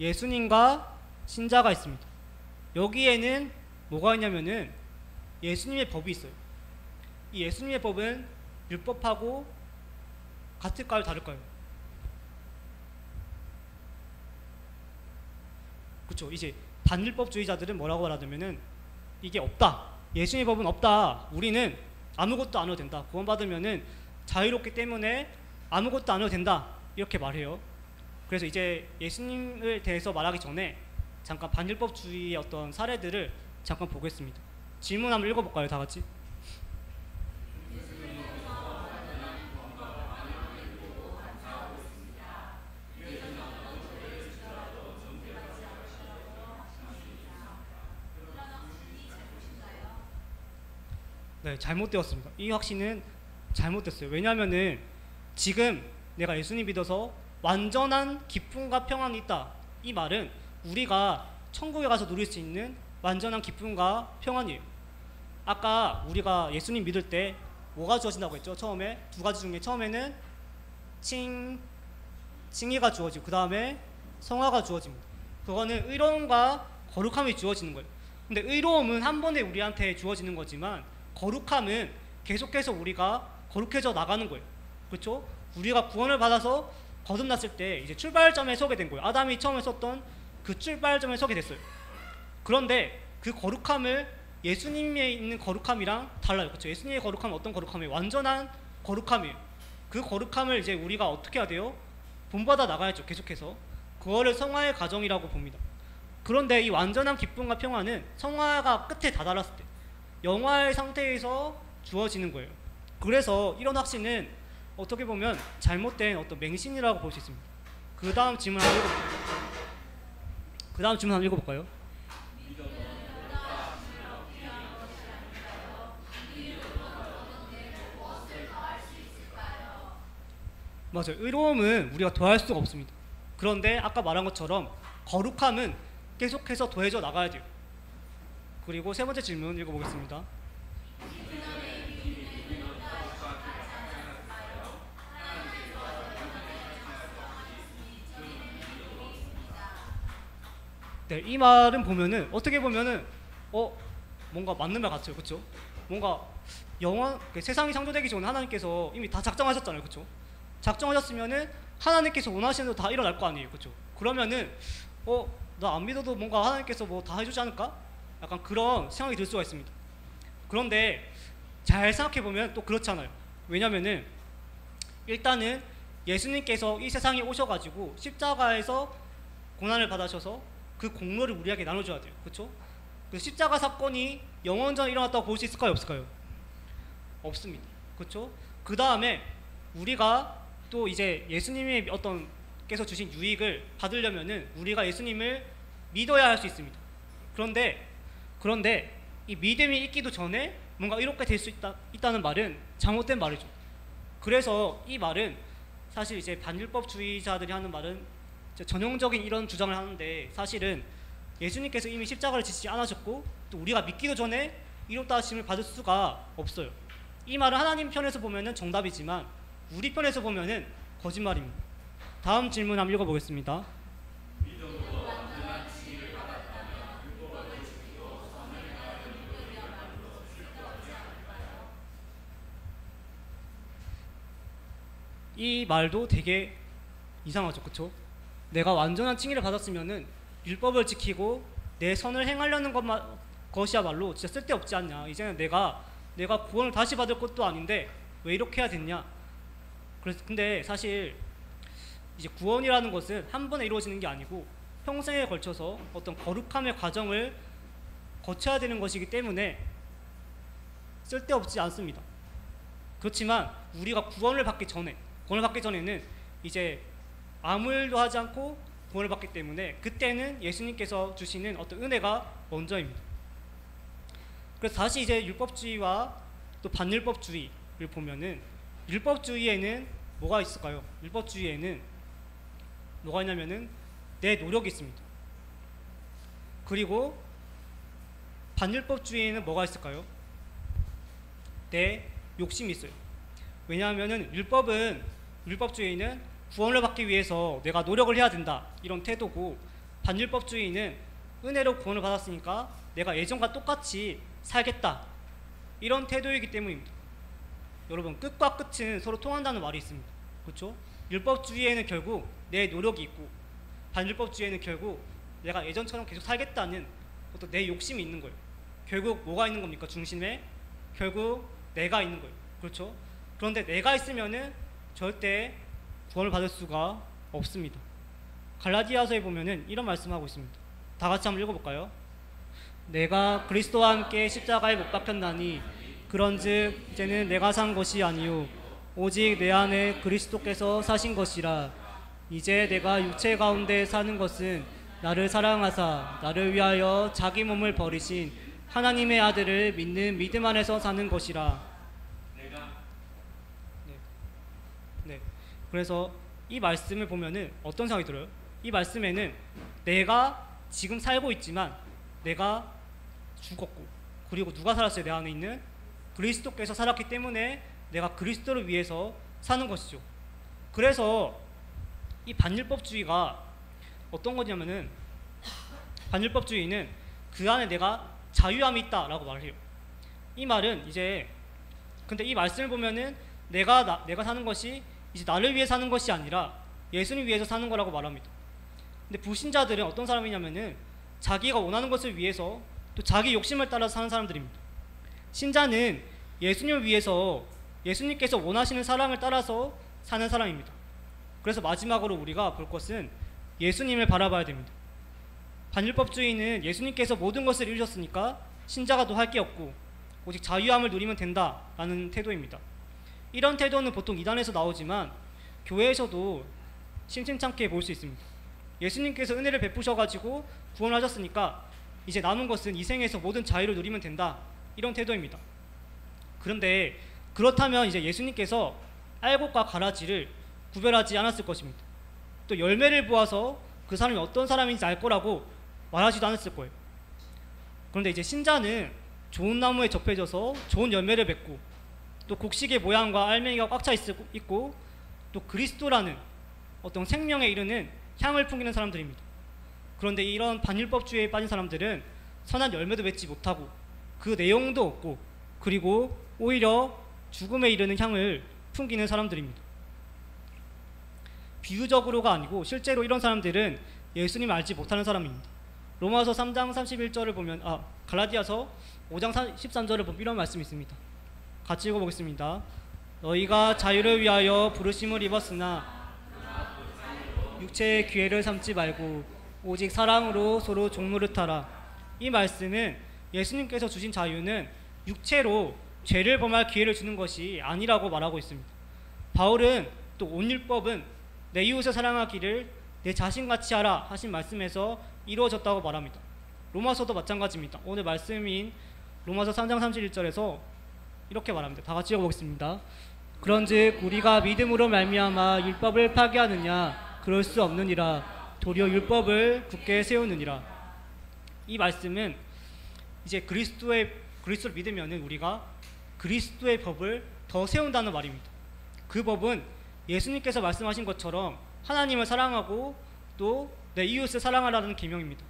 예수님과 신자가 있습니다. 여기에는 뭐가 있냐면은 예수님의 법이 있어요. 이 예수님의 법은 율법하고 같을까요? 다를까요? 그렇죠. 이제 반율법주의자들은 뭐라고 말하냐면은 이게 없다. 예수님의 법은 없다. 우리는 아무것도 안 해도 된다. 구원받으면은 자유롭기 때문에 아무것도 안 해도 된다. 이렇게 말해요. 그래서 이제 예수님을 대해서 말하기 전에 잠깐 반율법주의의 어떤 사례들을 잠깐 보겠습니다. 질문 한번 읽어볼까요? 다 같이? 네, 잘못되었습니다. 이 확신은 잘못됐어요. 왜냐하면은 지금 내가 예수님 믿어서 완전한 기쁨과 평안이 있다. 이 말은 우리가 천국에 가서 누릴 수 있는 완전한 기쁨과 평안이에요. 아까 우리가 예수님 믿을 때 뭐가 주어진다고 했죠? 처음에 두 가지 중에 처음에는 칭의가 주어지고 그 다음에 성화가 주어집니다. 그거는 의로움과 거룩함이 주어지는 거예요. 근데 의로움은 한 번에 우리한테 주어지는 거지만 거룩함은 계속해서 우리가 거룩해져 나가는 거예요. 그렇죠? 우리가 구원을 받아서 거듭났을 때 이제 출발점에 서게 된 거예요. 아담이 처음에 썼던 그 출발점에 서게 됐어요. 그런데 그 거룩함을 예수님에 있는 거룩함이랑 달라요. 그렇죠? 예수님의 거룩함은 어떤 거룩함이에요? 완전한 거룩함이에요. 그 거룩함을 이제 우리가 어떻게 해야 돼요? 본받아 나가야죠. 계속해서. 그거를 성화의 과정이라고 봅니다. 그런데 이 완전한 기쁨과 평안은 성화가 끝에 다다랐을 때 영화의 상태에서 주어지는 거예요. 그래서 이런 확신은 어떻게 보면 잘못된 어떤 맹신이라고 볼 수 있습니다. 그 다음 질문 한번 읽어볼까요? 맞아요. 의로움은 우리가 더할 수가 없습니다. 그런데 아까 말한 것처럼 거룩함은 계속해서 더해져 나가야 돼요. 그리고 세 번째 질문 읽어보겠습니다. 네, 이 말은 보면은 어떻게 보면은 뭔가 맞는 말 같아요, 그렇죠? 뭔가 세상이 창조되기 전에 하나님께서 이미 다 작정하셨잖아요, 그렇죠? 작정하셨으면은 하나님께서 원하시는 대로 다 일어날 거 아니에요, 그렇죠? 그러면은 나 안 믿어도 뭔가 하나님께서 뭐 다 해주지 않을까? 약간 그런 생각이 들 수가 있습니다. 그런데 잘 생각해 보면 또 그렇잖아요. 왜냐면은 일단은 예수님께서 이 세상에 오셔가지고 십자가에서 고난을 받으셔서 그 공로를 우리에게 나눠줘야 돼요. 그렇죠? 그 십자가 사건이 영원전에 일어났다고 볼 수 있을까요? 없을까요? 없습니다. 그렇죠? 그 다음에 우리가 또 이제 예수님의 어떤 께서 주신 유익을 받으려면은 우리가 예수님을 믿어야 할 수 있습니다. 그런데 이 믿음이 있기도 전에 뭔가 이렇게 될 수 있다는 말은 잘못된 말이죠. 그래서 이 말은 사실 이제 반율법주의자들이 하는 말은 전형적인 이런 주장을 하는데 사실은 예수님께서 이미 십자가를 지시지 않으셨고 또 우리가 믿기도 전에 이롭다 하심을 받을 수가 없어요. 이 말은 하나님 편에서 보면은 정답이지만 우리 편에서 보면은 거짓말입니다. 다음 질문 한번 읽어보겠습니다. 이 말도 되게 이상하죠, 그렇죠? 내가 완전한 칭의를 받았으면은 율법을 지키고 내 선을 행하려는 것이야말로 진짜 쓸데없지 않냐. 이제는 내가 구원을 다시 받을 것도 아닌데 왜 이렇게 해야 됐냐. 근데 사실 이제 구원이라는 것은 한 번에 이루어지는 게 아니고 평생에 걸쳐서 어떤 거룩함의 과정을 거쳐야 되는 것이기 때문에 쓸데없지 않습니다. 그렇지만 우리가 구원을 받기 전에는 이제 아무 일도 하지 않고 구원을 받기 때문에 그때는 예수님께서 주시는 어떤 은혜가 먼저입니다. 그래서 다시 이제 율법주의와 또 반율법주의를 보면은 율법주의에는 뭐가 있을까요? 율법주의에는 뭐가 있냐면은 내 노력이 있습니다. 그리고 반율법주의에는 뭐가 있을까요? 내 욕심이 있어요. 왜냐하면은 율법주의는 구원을 받기 위해서 내가 노력을 해야 된다 이런 태도고 반율법주의는 은혜로 구원을 받았으니까 내가 예전과 똑같이 살겠다 이런 태도이기 때문입니다. 여러분 끝과 끝은 서로 통한다는 말이 있습니다. 그렇죠? 율법주의에는 결국 내 노력이 있고, 반율법주의에는 결국 내가 예전처럼 계속 살겠다는 어떤 내 욕심이 있는 거예요. 결국 뭐가 있는 겁니까? 중심에 결국 내가 있는 거예요. 그렇죠? 그런데 내가 있으면은 절대 구원을 받을 수가 없습니다. 갈라디아서에 보면은 이런 말씀하고 있습니다. 다 같이 한번 읽어볼까요? 내가 그리스도와 함께 십자가에 못 박혔나니 그런즉 이제는 내가 산 것이 아니요 오직 내 안에 그리스도께서 사신 것이라. 이제 내가 육체 가운데 사는 것은 나를 사랑하사 나를 위하여 자기 몸을 버리신 하나님의 아들을 믿는 믿음 안에서 사는 것이라. 네. 그래서 이 말씀을 보면은 어떤 생각이 들어요? 이 말씀에는 내가 지금 살고 있지만 내가 죽었고, 그리고 누가 살았어요? 내 안에 있는 그리스도께서 살았기 때문에 내가 그리스도를 위해서 사는 것이죠. 그래서 이 반율법주의가 어떤 거냐면은, 반율법주의는 그 안에 내가 자유함이 있다라고 말을 해요. 이 말은 이제, 근데 이 말씀을 보면은 내가 사는 것이 이제 나를 위해 사는 것이 아니라 예수님 위해서 사는 거라고 말합니다. 근데 불신자들은 어떤 사람이냐면은 자기가 원하는 것을 위해서 또 자기 욕심을 따라서 사는 사람들입니다. 신자는 예수님을 위해서 예수님께서 원하시는 사랑을 따라서 사는 사람입니다. 그래서 마지막으로 우리가 볼 것은 예수님을 바라봐야 됩니다. 반율법주의는 예수님께서 모든 것을 이루셨으니까 신자가 더 할 게 없고 오직 자유함을 누리면 된다라는 태도입니다. 이런 태도는 보통 이단에서 나오지만 교회에서도 심심찮게 볼 수 있습니다. 예수님께서 은혜를 베푸셔가지고 구원하셨으니까 이제 남은 것은 이 생에서 모든 자유를 누리면 된다, 이런 태도입니다. 그런데 그렇다면 이제 예수님께서 알곡과 가라지를 구별하지 않았을 것입니다. 또 열매를 보아서 그 사람이 어떤 사람인지 알 거라고 말하지도 않았을 거예요. 그런데 이제 신자는 좋은 나무에 접해져서 좋은 열매를 맺고, 또 곡식의 모양과 알맹이가 꽉 차 있고, 또 그리스도라는 어떤 생명에 이르는 향을 풍기는 사람들입니다. 그런데 이런 반율법주의에 빠진 사람들은 선한 열매도 맺지 못하고 그 내용도 없고, 그리고 오히려 죽음에 이르는 향을 풍기는 사람들입니다. 비유적으로가 아니고 실제로 이런 사람들은 예수님을 알지 못하는 사람입니다. 로마서 3장 31절을 보면, 갈라디아서 5장 13절을 보면 이런 말씀이 있습니다. 같이 읽어보겠습니다. 너희가 자유를 위하여 부르심을 입었으나 육체의 기회를 삼지 말고 오직 사랑으로 서로 종노릇하라. 이 말씀은 예수님께서 주신 자유는 육체로 죄를 범할 기회를 주는 것이 아니라고 말하고 있습니다. 바울은 또 온율법은 내 이웃을 사랑하기를 내 자신같이 하라 하신 말씀에서 이루어졌다고 말합니다. 로마서도 마찬가지입니다. 오늘 말씀인 로마서 3장 31절에서 이렇게 말합니다. 다 같이 읽어보겠습니다. 그런즉 우리가 믿음으로 말미암아 율법을 파괴하느냐? 그럴 수 없느니라. 도리어 율법을 굳게 세우느니라. 이 말씀은 이제 그리스도를 믿으면은 우리가 그리스도의 법을 더 세운다는 말입니다. 그 법은 예수님께서 말씀하신 것처럼 하나님을 사랑하고 또 내 이웃을 사랑하라는 계명입니다.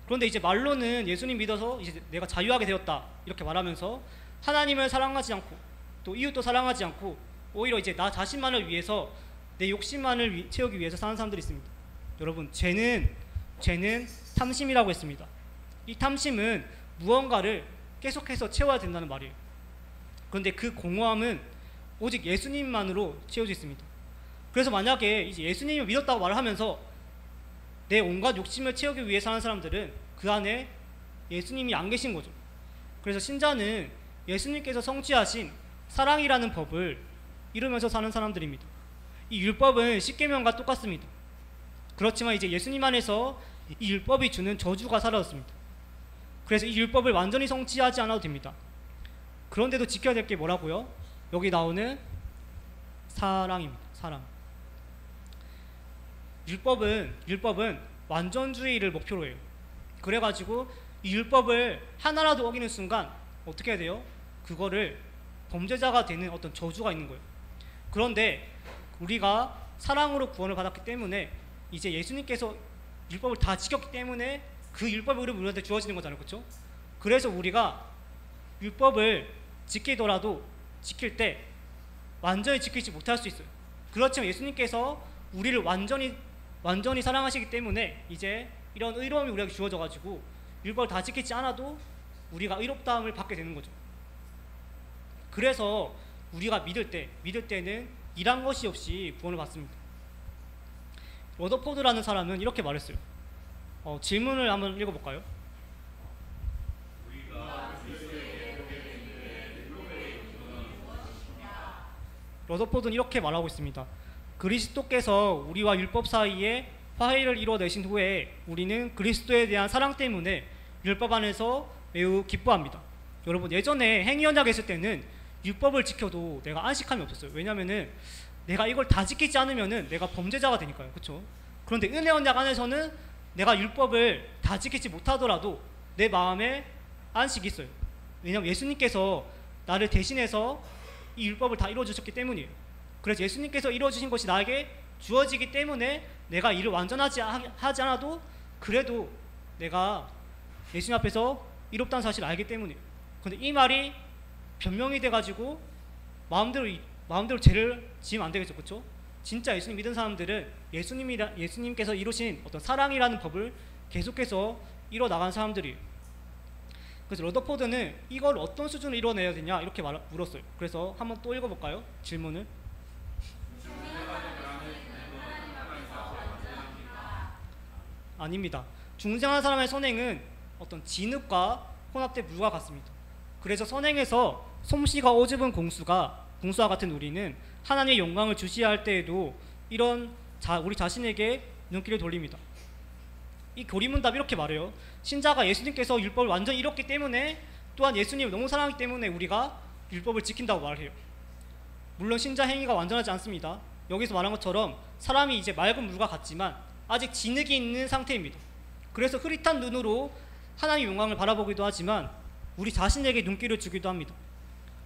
그런데 이제 말로는 예수님 믿어서 이제 내가 자유하게 되었다 이렇게 말하면서 하나님을 사랑하지 않고 또 이웃도 사랑하지 않고 오히려 이제 나 자신만을 위해서 내 욕심만을 채우기 위해서 사는 사람들이 있습니다. 여러분, 죄는 탐심이라고 했습니다. 이 탐심은 무언가를 계속해서 채워야 된다는 말이에요. 그런데 그 공허함은 오직 예수님만으로 채워져 있습니다. 그래서 만약에 이제 예수님을 믿었다고 말을 하면서 내 온갖 욕심을 채우기 위해 사는 사람들은 그 안에 예수님이 안 계신 거죠. 그래서 신자는 예수님께서 성취하신 사랑이라는 법을 이루면서 사는 사람들입니다. 이 율법은 십계명과 똑같습니다. 그렇지만 이제 예수님 안에서 이 율법이 주는 저주가 사라졌습니다. 그래서 이 율법을 완전히 성취하지 않아도 됩니다. 그런데도 지켜야 될 게 뭐라고요? 여기 나오는 사랑입니다. 사랑. 율법은 완전주의를 목표로 해요. 그래가지고 이 율법을 하나라도 어기는 순간 어떻게 해야 돼요? 그거를 범죄자가 되는 어떤 저주가 있는 거예요. 그런데 우리가 사랑으로 구원을 받았기 때문에 이제 예수님께서 율법을 다 지켰기 때문에 그 율법이 우리한테 주어지는 거잖아요. 그렇죠? 그래서 우리가 율법을 지키더라도 지킬 때 완전히 지키지 못할 수 있어요. 그렇지만 예수님께서 우리를 완전히 사랑하시기 때문에 이제 이런 의로움이 우리에게 주어져 가지고 율법을 다 지키지 않아도 우리가 의롭다함을 받게 되는 거죠. 그래서 우리가 믿을 때는 일한 것이 없이 구원을 받습니다. 러더포드라는 사람은 이렇게 말했어요. 질문을 한번 읽어볼까요? 러더포드는 이렇게 말하고 있습니다. 그리스도께서 우리와 율법 사이에 화해를 이뤄내신 후에 우리는 그리스도에 대한 사랑 때문에 율법 안에서 매우 기뻐합니다. 여러분, 예전에 행위언약에 있을 때는 율법을 지켜도 내가 안식함이 없었어요. 왜냐면은 내가 이걸 다 지키지 않으면은 내가 범죄자가 되니까요. 그렇죠? 그런데 은혜 언약 안에서는 내가 율법을 다 지키지 못하더라도 내 마음에 안식이 있어요. 왜냐하면 예수님께서 나를 대신해서 이 율법을 다 이루어주셨기 때문이에요. 그래서 예수님께서 이루어주신 것이 나에게 주어지기 때문에 내가 이를 완전하지 하지 않아도 그래도 내가 예수님 앞에서 이롭다는 사실을 알기 때문이에요. 그런데 이 말이 변명이 돼가지고 마음대로 죄를 지으면 안 되겠죠, 그렇죠? 진짜 예수님 믿은 사람들은 예수님께서 이루신 어떤 사랑이라는 법을 계속해서 이뤄 나간 사람들이에요. 그래서 러더포드는 이걸 어떤 수준으로 이뤄내야 되냐 이렇게 물었어요. 그래서 한번 또 읽어볼까요? 질문을. 아닙니다. 중생한 사람의 선행은 어떤 진흙과 혼합된 물과 같습니다. 그래서 선행에서 솜씨가 어줍은 공수와 같은 우리는 하나님의 영광을 주시할 때에도 우리 자신에게 눈길을 돌립니다. 이 교리문답 이렇게 말해요. 신자가 예수님께서 율법을 완전히 이뤘기 때문에 또한 예수님을 너무 사랑하기 때문에 우리가 율법을 지킨다고 말해요. 물론 신자 행위가 완전하지 않습니다. 여기서 말한 것처럼 사람이 이제 맑은 물과 같지만 아직 진흙이 있는 상태입니다. 그래서 흐릿한 눈으로 하나님의 영광을 바라보기도 하지만 우리 자신에게 눈길을 주기도 합니다.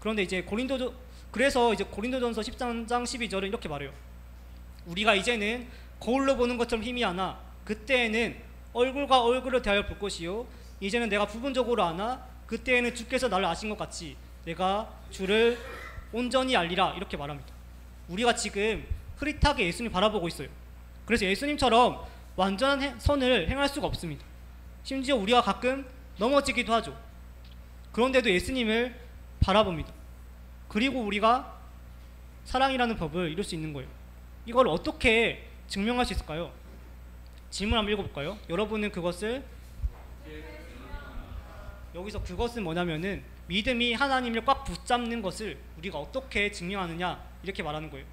그런데 이제 고린도전서 13장 12절은 이렇게 말해요. 우리가 이제는 거울로 보는 것처럼 희미하나 그때에는 얼굴과 얼굴을 대하여 볼 것이요 이제는 내가 부분적으로 아나 그때에는 주께서 나를 아신 것 같이 내가 주를 온전히 알리라 이렇게 말합니다. 우리가 지금 흐릿하게 예수님 바라보고 있어요. 그래서 예수님처럼 완전한 선을 행할 수가 없습니다. 심지어 우리가 가끔 넘어지기도 하죠. 그런데도 예수님을 바라봅니다. 그리고 우리가 사랑이라는 법을 이룰 수 있는 거예요. 이걸 어떻게 증명할 수 있을까요? 질문 한번 읽어볼까요? 여러분은 여기서 그것은 뭐냐면은 믿음이 하나님을 꽉 붙잡는 것을 우리가 어떻게 증명하느냐 이렇게 말하는 거예요.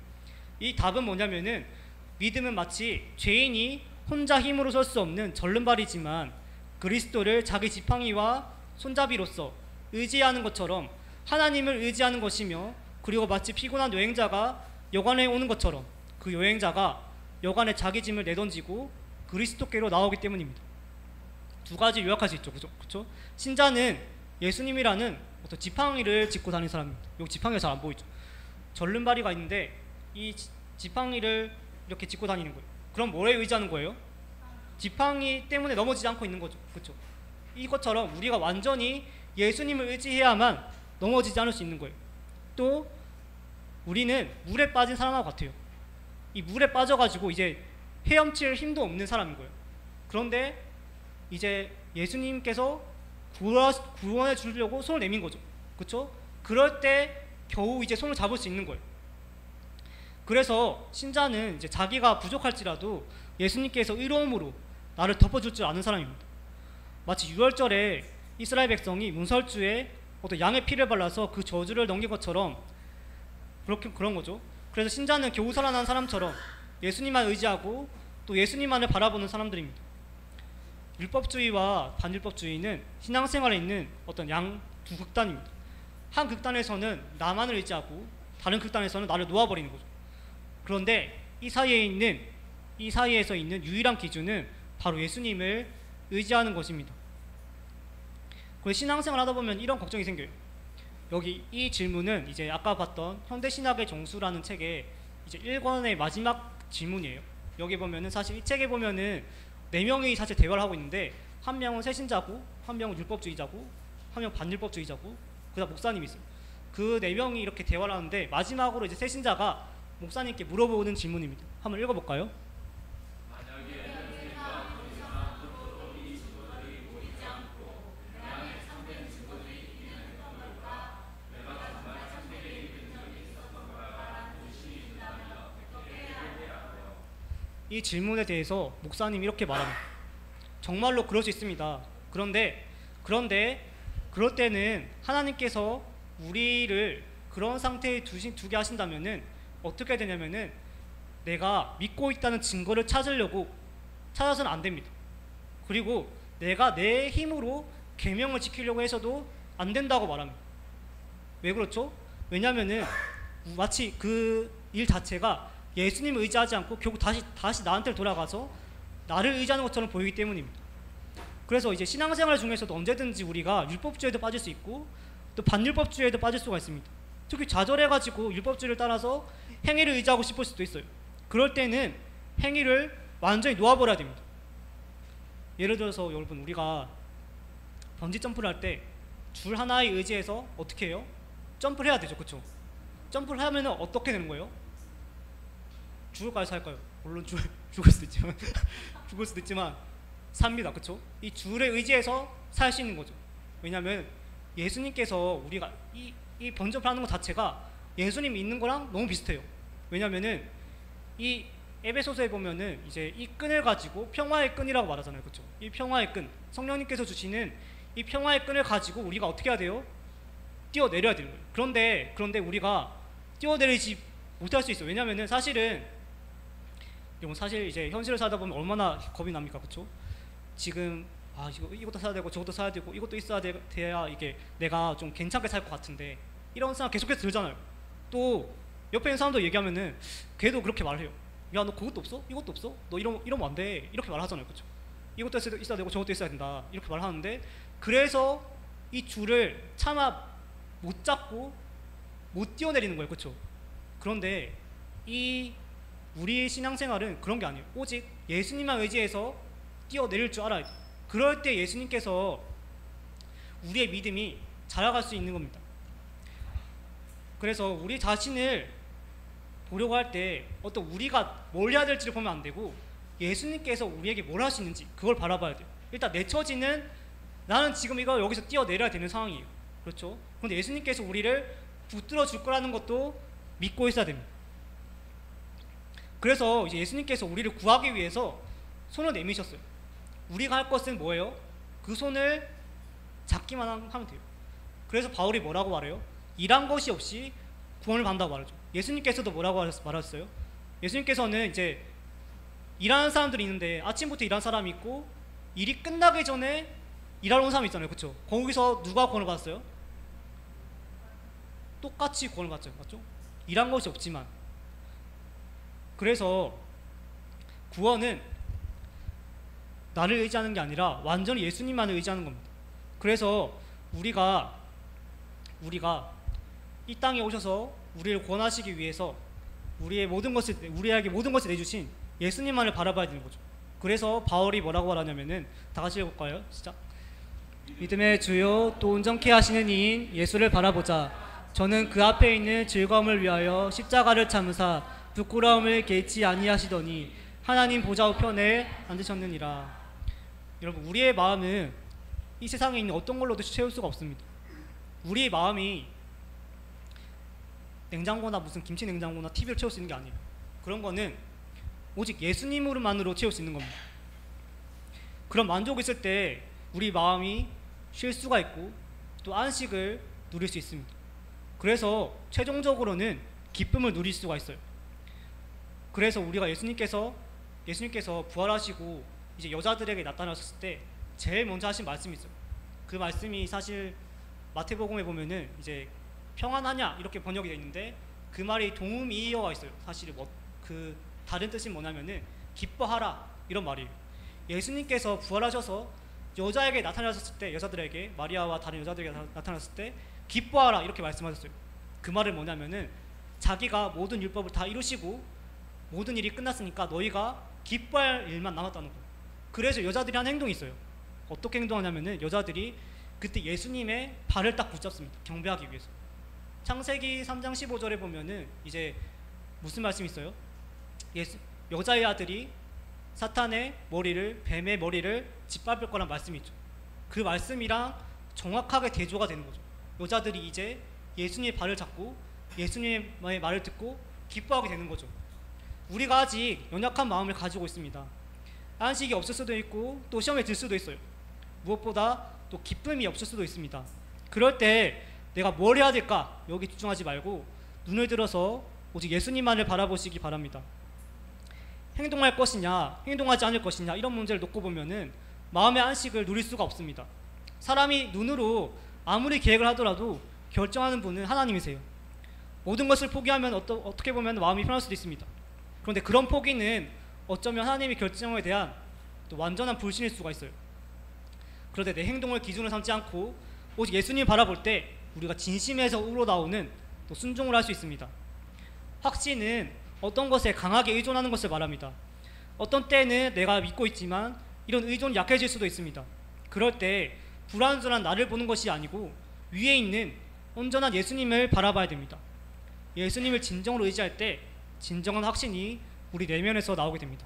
이 답은 뭐냐면은 믿음은 마치 죄인이 혼자 힘으로 설 수 없는 절름발이지만 그리스도를 자기 지팡이와 손잡이로서 의지하는 것처럼 하나님을 의지하는 것이며 그리고 마치 피곤한 여행자가 여관에 오는 것처럼 그 여행자가 여관에 자기 짐을 내던지고 그리스도께로 나오기 때문입니다. 두 가지 요약할 수 있죠. 그렇죠? 신자는 예수님이라는 어떤 지팡이를 짚고 다니는 사람입니다. 여기 지팡이가 잘 안 보이죠. 절름발이가 있는데 이 지팡이를 이렇게 짚고 다니는 거예요. 그럼 뭐에 의지하는 거예요? 지팡이 때문에 넘어지지 않고 있는 거죠. 그렇죠? 이것처럼 우리가 완전히 예수님을 의지해야만 넘어지지 않을 수 있는 거예요. 또 우리는 물에 빠진 사람하고 같아요. 이 물에 빠져가지고 이제 헤엄칠 힘도 없는 사람인 거예요. 그런데 이제 예수님께서 구원해 주려고 손을 내민 거죠. 그렇죠? 그럴 때 겨우 이제 손을 잡을 수 있는 거예요. 그래서 신자는 이제 자기가 부족할지라도 예수님께서 의로움으로 나를 덮어줄 줄 아는 사람입니다. 마치 유월절에 이스라엘 백성이 문설주에 어떤 양의 피를 발라서 그 저주를 넘긴 것처럼 그런 거죠. 그래서 신자는 겨우 살아난 사람처럼 예수님만 의지하고 또 예수님만을 바라보는 사람들입니다. 율법주의와 반율법주의는 신앙생활에 있는 어떤 두 극단입니다. 한 극단에서는 나만을 의지하고 다른 극단에서는 나를 놓아버리는 거죠. 그런데 이 사이에서 있는 유일한 기준은 바로 예수님을 의지하는 것입니다. 그래서 신앙생활 하다 보면 이런 걱정이 생겨요. 여기 이 질문은 이제 아까 봤던 현대신학의 정수라는 책의 이제 1권의 마지막 질문이에요. 여기 보면은 사실 이 책에 보면은 4명이 사실 대화를 하고 있는데 한 명은 새신자고 한 명은 율법주의자고 한 명은 반율법주의자고 그다음 목사님이 있어요. 그 4명이 이렇게 대화를 하는데 마지막으로 이제 새신자가 목사님께 물어보는 질문입니다. 한번 읽어볼까요? 이 질문에 대해서 목사님이 이렇게 말합니다. 정말로 그럴 수 있습니다. 그런데 그럴 때는 하나님께서 우리를 그런 상태에 두게 하신다면은 어떻게 되냐면은 내가 믿고 있다는 증거를 찾아서는 안 됩니다. 그리고 내가 내 힘으로 계명을 지키려고 해서도 안 된다고 말합니다. 왜 그렇죠? 왜냐면은 마치 그 일 자체가 예수님을 의지하지 않고 결국 다시 나한테 돌아가서 나를 의지하는 것처럼 보이기 때문입니다. 그래서 이제 신앙생활 중에서도 언제든지 우리가 율법주의에도 빠질 수 있고 또 반율법주의에도 빠질 수가 있습니다. 특히 좌절해가지고 율법주의를 따라서 행위를 의지하고 싶을 수도 있어요. 그럴 때는 행위를 완전히 놓아버려야 됩니다. 예를 들어서 여러분, 우리가 번지 점프를 할 때 줄 하나에 의지해서 어떻게 해요? 점프를 해야 되죠, 그렇죠? 점프를 하면 어떻게 되는 거예요? 죽을까요, 살까요? 물론 죽을 수도 있지만 삽니다, 그렇죠? 이 줄에 의지해서 살 수 있는 거죠. 왜냐하면 예수님께서 우리가 이 번점을 하는 것 자체가 예수님이 있는 거랑 너무 비슷해요. 왜냐하면은 이 에베소서에 보면은 이제 이 끈을 가지고 평화의 끈이라고 말하잖아요, 그렇죠? 이 평화의 끈, 성령님께서 주시는 이 평화의 끈을 가지고 우리가 어떻게 해야 돼요? 뛰어내려야 되는 거예요. 그런데 우리가 뛰어내리지 못할 수 있어요. 왜냐하면은 사실 이제 현실을 살다 보면 얼마나 겁이 납니까, 그렇죠? 지금 이것도 사야 되고 저것도 사야 되고 이것도 있어야 돼야 이게 내가 좀 괜찮게 살 것 같은데 이런 생각 계속해서 들잖아요. 또 옆에 있는 사람도 얘기하면은 걔도 그렇게 말해요. 야, 너 그것도 없어? 이것도 없어? 너 이러면 안 돼. 이렇게 말하잖아요, 그렇죠? 이것도 있어야 되고 저것도 있어야 된다. 이렇게 말하는데 그래서 이 줄을 차마 못 잡고 못 뛰어내리는 거예요, 그렇죠? 그런데 우리의 신앙생활은 그런 게 아니에요. 오직 예수님만 의지해서 뛰어내릴 줄 알아야 돼요. 그럴 때 예수님께서 우리의 믿음이 자라갈 수 있는 겁니다. 그래서 우리 자신을 보려고 할 때 어떤 우리가 뭘 해야 될지를 보면 안 되고 예수님께서 우리에게 뭘 할 수 있는지 그걸 바라봐야 돼요. 일단 내 처지는 나는 지금 여기서 뛰어내려야 되는 상황이에요. 그렇죠? 그런데 예수님께서 우리를 붙들어 줄 거라는 것도 믿고 있어야 됩니다. 그래서 이제 예수님께서 우리를 구하기 위해서 손을 내미셨어요. 우리가 할 것은 뭐예요? 그 손을 잡기만 하면 돼요. 그래서 바울이 뭐라고 말해요? 일한 것이 없이 구원을 받는다고 말하죠. 예수님께서도 뭐라고 말하셨어요? 예수님께서는 이제 일하는 사람들이 있는데 아침부터 일하는 사람이 있고 일이 끝나기 전에 일하러 온 사람이 있잖아요, 그렇죠? 거기서 누가 구원을 받았어요? 똑같이 구원을 받죠, 맞죠? 일한 것이 없지만. 그래서 구원은 나를 의지하는 게 아니라 완전히 예수님만을 의지하는 겁니다. 그래서 우리가 이 땅에 오셔서 우리를 구원하시기 위해서 우리에게 모든 것을 내주신 예수님만을 바라봐야 되는 거죠. 그래서 바울이 뭐라고 말하냐면은 다 같이 읽을까요? 시작. 믿음의 주요 또 온전케 하시는 이인 예수를 바라보자. 저는 그 앞에 있는 즐거움을 위하여 십자가를 참으사 부끄러움을 개의치 아니하시더니 하나님 보좌 우편에 앉으셨느니라. 여러분, 우리의 마음은 이 세상에 있는 어떤 걸로도 채울 수가 없습니다. 우리의 마음이 냉장고나 무슨 김치 냉장고나 TV를 채울 수 있는 게 아니에요. 그런 거는 오직 예수님으로만으로 채울 수 있는 겁니다. 그런 만족이 있을 때 우리 마음이 쉴 수가 있고 또 안식을 누릴 수 있습니다. 그래서 최종적으로는 기쁨을 누릴 수가 있어요. 그래서 우리가 예수님께서 부활하시고 이제 여자들에게 나타나셨을 때 제일 먼저 하신 말씀이 있어요. 그 말씀이 사실 마태복음에 보면은 이제 평안하냐 이렇게 번역이 되어 있는데 그 말이 동음이어가 있어요. 사실 그 다른 뜻이 뭐냐면은 기뻐하라 이런 말이에요. 예수님께서 부활하셔서 여자에게 나타나셨을 때, 여자들에게, 마리아와 다른 여자들에게 나타났을 때 기뻐하라 이렇게 말씀하셨어요. 그 말은 뭐냐면은 자기가 모든 율법을 다 이루시고 모든 일이 끝났으니까 너희가 기뻐할 일만 남았다는 거예요. 그래서 여자들이 하는 행동이 있어요. 어떻게 행동하냐면은 여자들이 그때 예수님의 발을 딱 붙잡습니다. 경배하기 위해서. 창세기 3장 15절에 보면은 이제 무슨 말씀이 있어요? 여자의 아들이 사탄의 머리를, 뱀의 머리를 짓밟을 거란 말씀이 있죠. 그 말씀이랑 정확하게 대조가 되는 거죠. 여자들이 이제 예수님의 발을 잡고 예수님의 말을 듣고 기뻐하게 되는 거죠. 우리가 아직 연약한 마음을 가지고 있습니다. 안식이 없을 수도 있고 또 시험에 들 수도 있어요. 무엇보다 또 기쁨이 없을 수도 있습니다. 그럴 때 내가 뭘 해야 될까? 여기 집중하지 말고 눈을 들어서 오직 예수님만을 바라보시기 바랍니다. 행동할 것이냐 행동하지 않을 것이냐 이런 문제를 놓고 보면은 마음의 안식을 누릴 수가 없습니다. 사람이 눈으로 아무리 계획을 하더라도 결정하는 분은 하나님이세요. 모든 것을 포기하면 어떻게 보면 마음이 편할 수도 있습니다. 그런데 그런 포기는 어쩌면 하나님의 결정에 대한 또 완전한 불신일 수가 있어요. 그런데 내 행동을 기준으로 삼지 않고 오직 예수님 바라볼 때 우리가 진심에서 우러나오는 또 순종을 할 수 있습니다. 확신은 어떤 것에 강하게 의존하는 것을 말합니다. 어떤 때는 내가 믿고 있지만 이런 의존이 약해질 수도 있습니다. 그럴 때 불완전한 나를 보는 것이 아니고 위에 있는 온전한 예수님을 바라봐야 됩니다. 예수님을 진정으로 의지할 때 진정한 확신이 우리 내면에서 나오게 됩니다.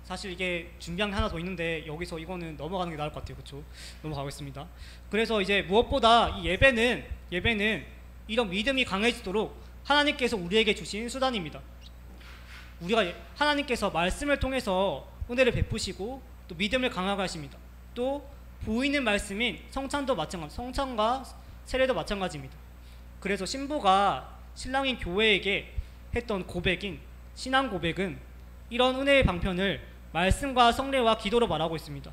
사실 이게 준비한 게 하나 더 있는데 여기서 이거는 넘어가는 게 나을 것 같아요. 그렇죠? 넘어가겠습니다. 그래서 이제 무엇보다 이 예배는 이런 믿음이 강해지도록 하나님께서 우리에게 주신 수단입니다. 우리가 하나님께서 말씀을 통해서 은혜를 베푸시고 또 믿음을 강하게 하십니다. 또 보이는 말씀인 성찬과 세례도 마찬가지입니다. 그래서 신부가 신랑인 교회에게 했던 고백인 신앙 고백은 이런 은혜의 방편을 말씀과 성례와 기도로 말하고 있습니다.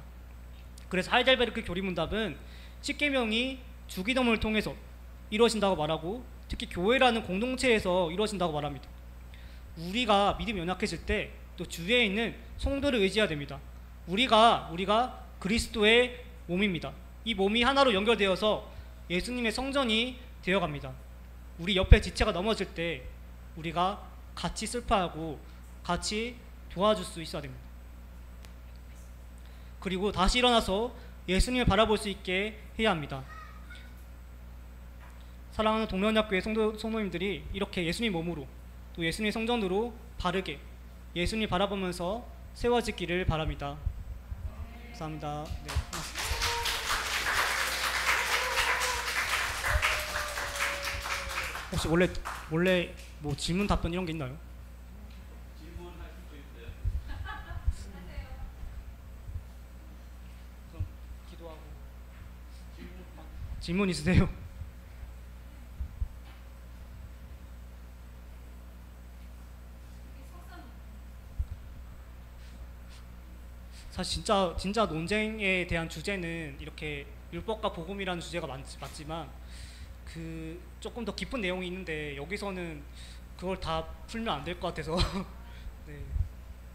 그래서 하이델베르크 교리문답은 십계명이 주기도문을 통해서 이루어진다고 말하고 특히 교회라는 공동체에서 이루어진다고 말합니다. 우리가 믿음이 연약해질 때 또 주위에 있는 성도를 의지해야 됩니다. 우리가 그리스도의 몸입니다. 이 몸이 하나로 연결되어서 예수님의 성전이 되어갑니다. 우리 옆에 지체가 넘어질 때 우리가 같이 슬퍼하고 같이 도와줄 수 있어야 됩니다. 그리고 다시 일어나서 예수님을 바라볼 수 있게 해야 합니다. 사랑하는 동명약교회 성도님들이 이렇게 예수님 몸으로 또 예수님 성전으로 바르게 예수님 바라보면서 세워지기를 바랍니다. 감사합니다. 네. 혹시 원래 뭐 질문 답변 이런 게 있나요? 질문할 수도 있어요. 그럼 기도하고 질문 있으세요? 사실 진짜 논쟁에 대한 주제는 이렇게 율법과 복음이라는 주제가 맞지만 그 조금 더 깊은 내용이 있는데 여기서는 그걸 다 풀면 안 될 것 같아서 네.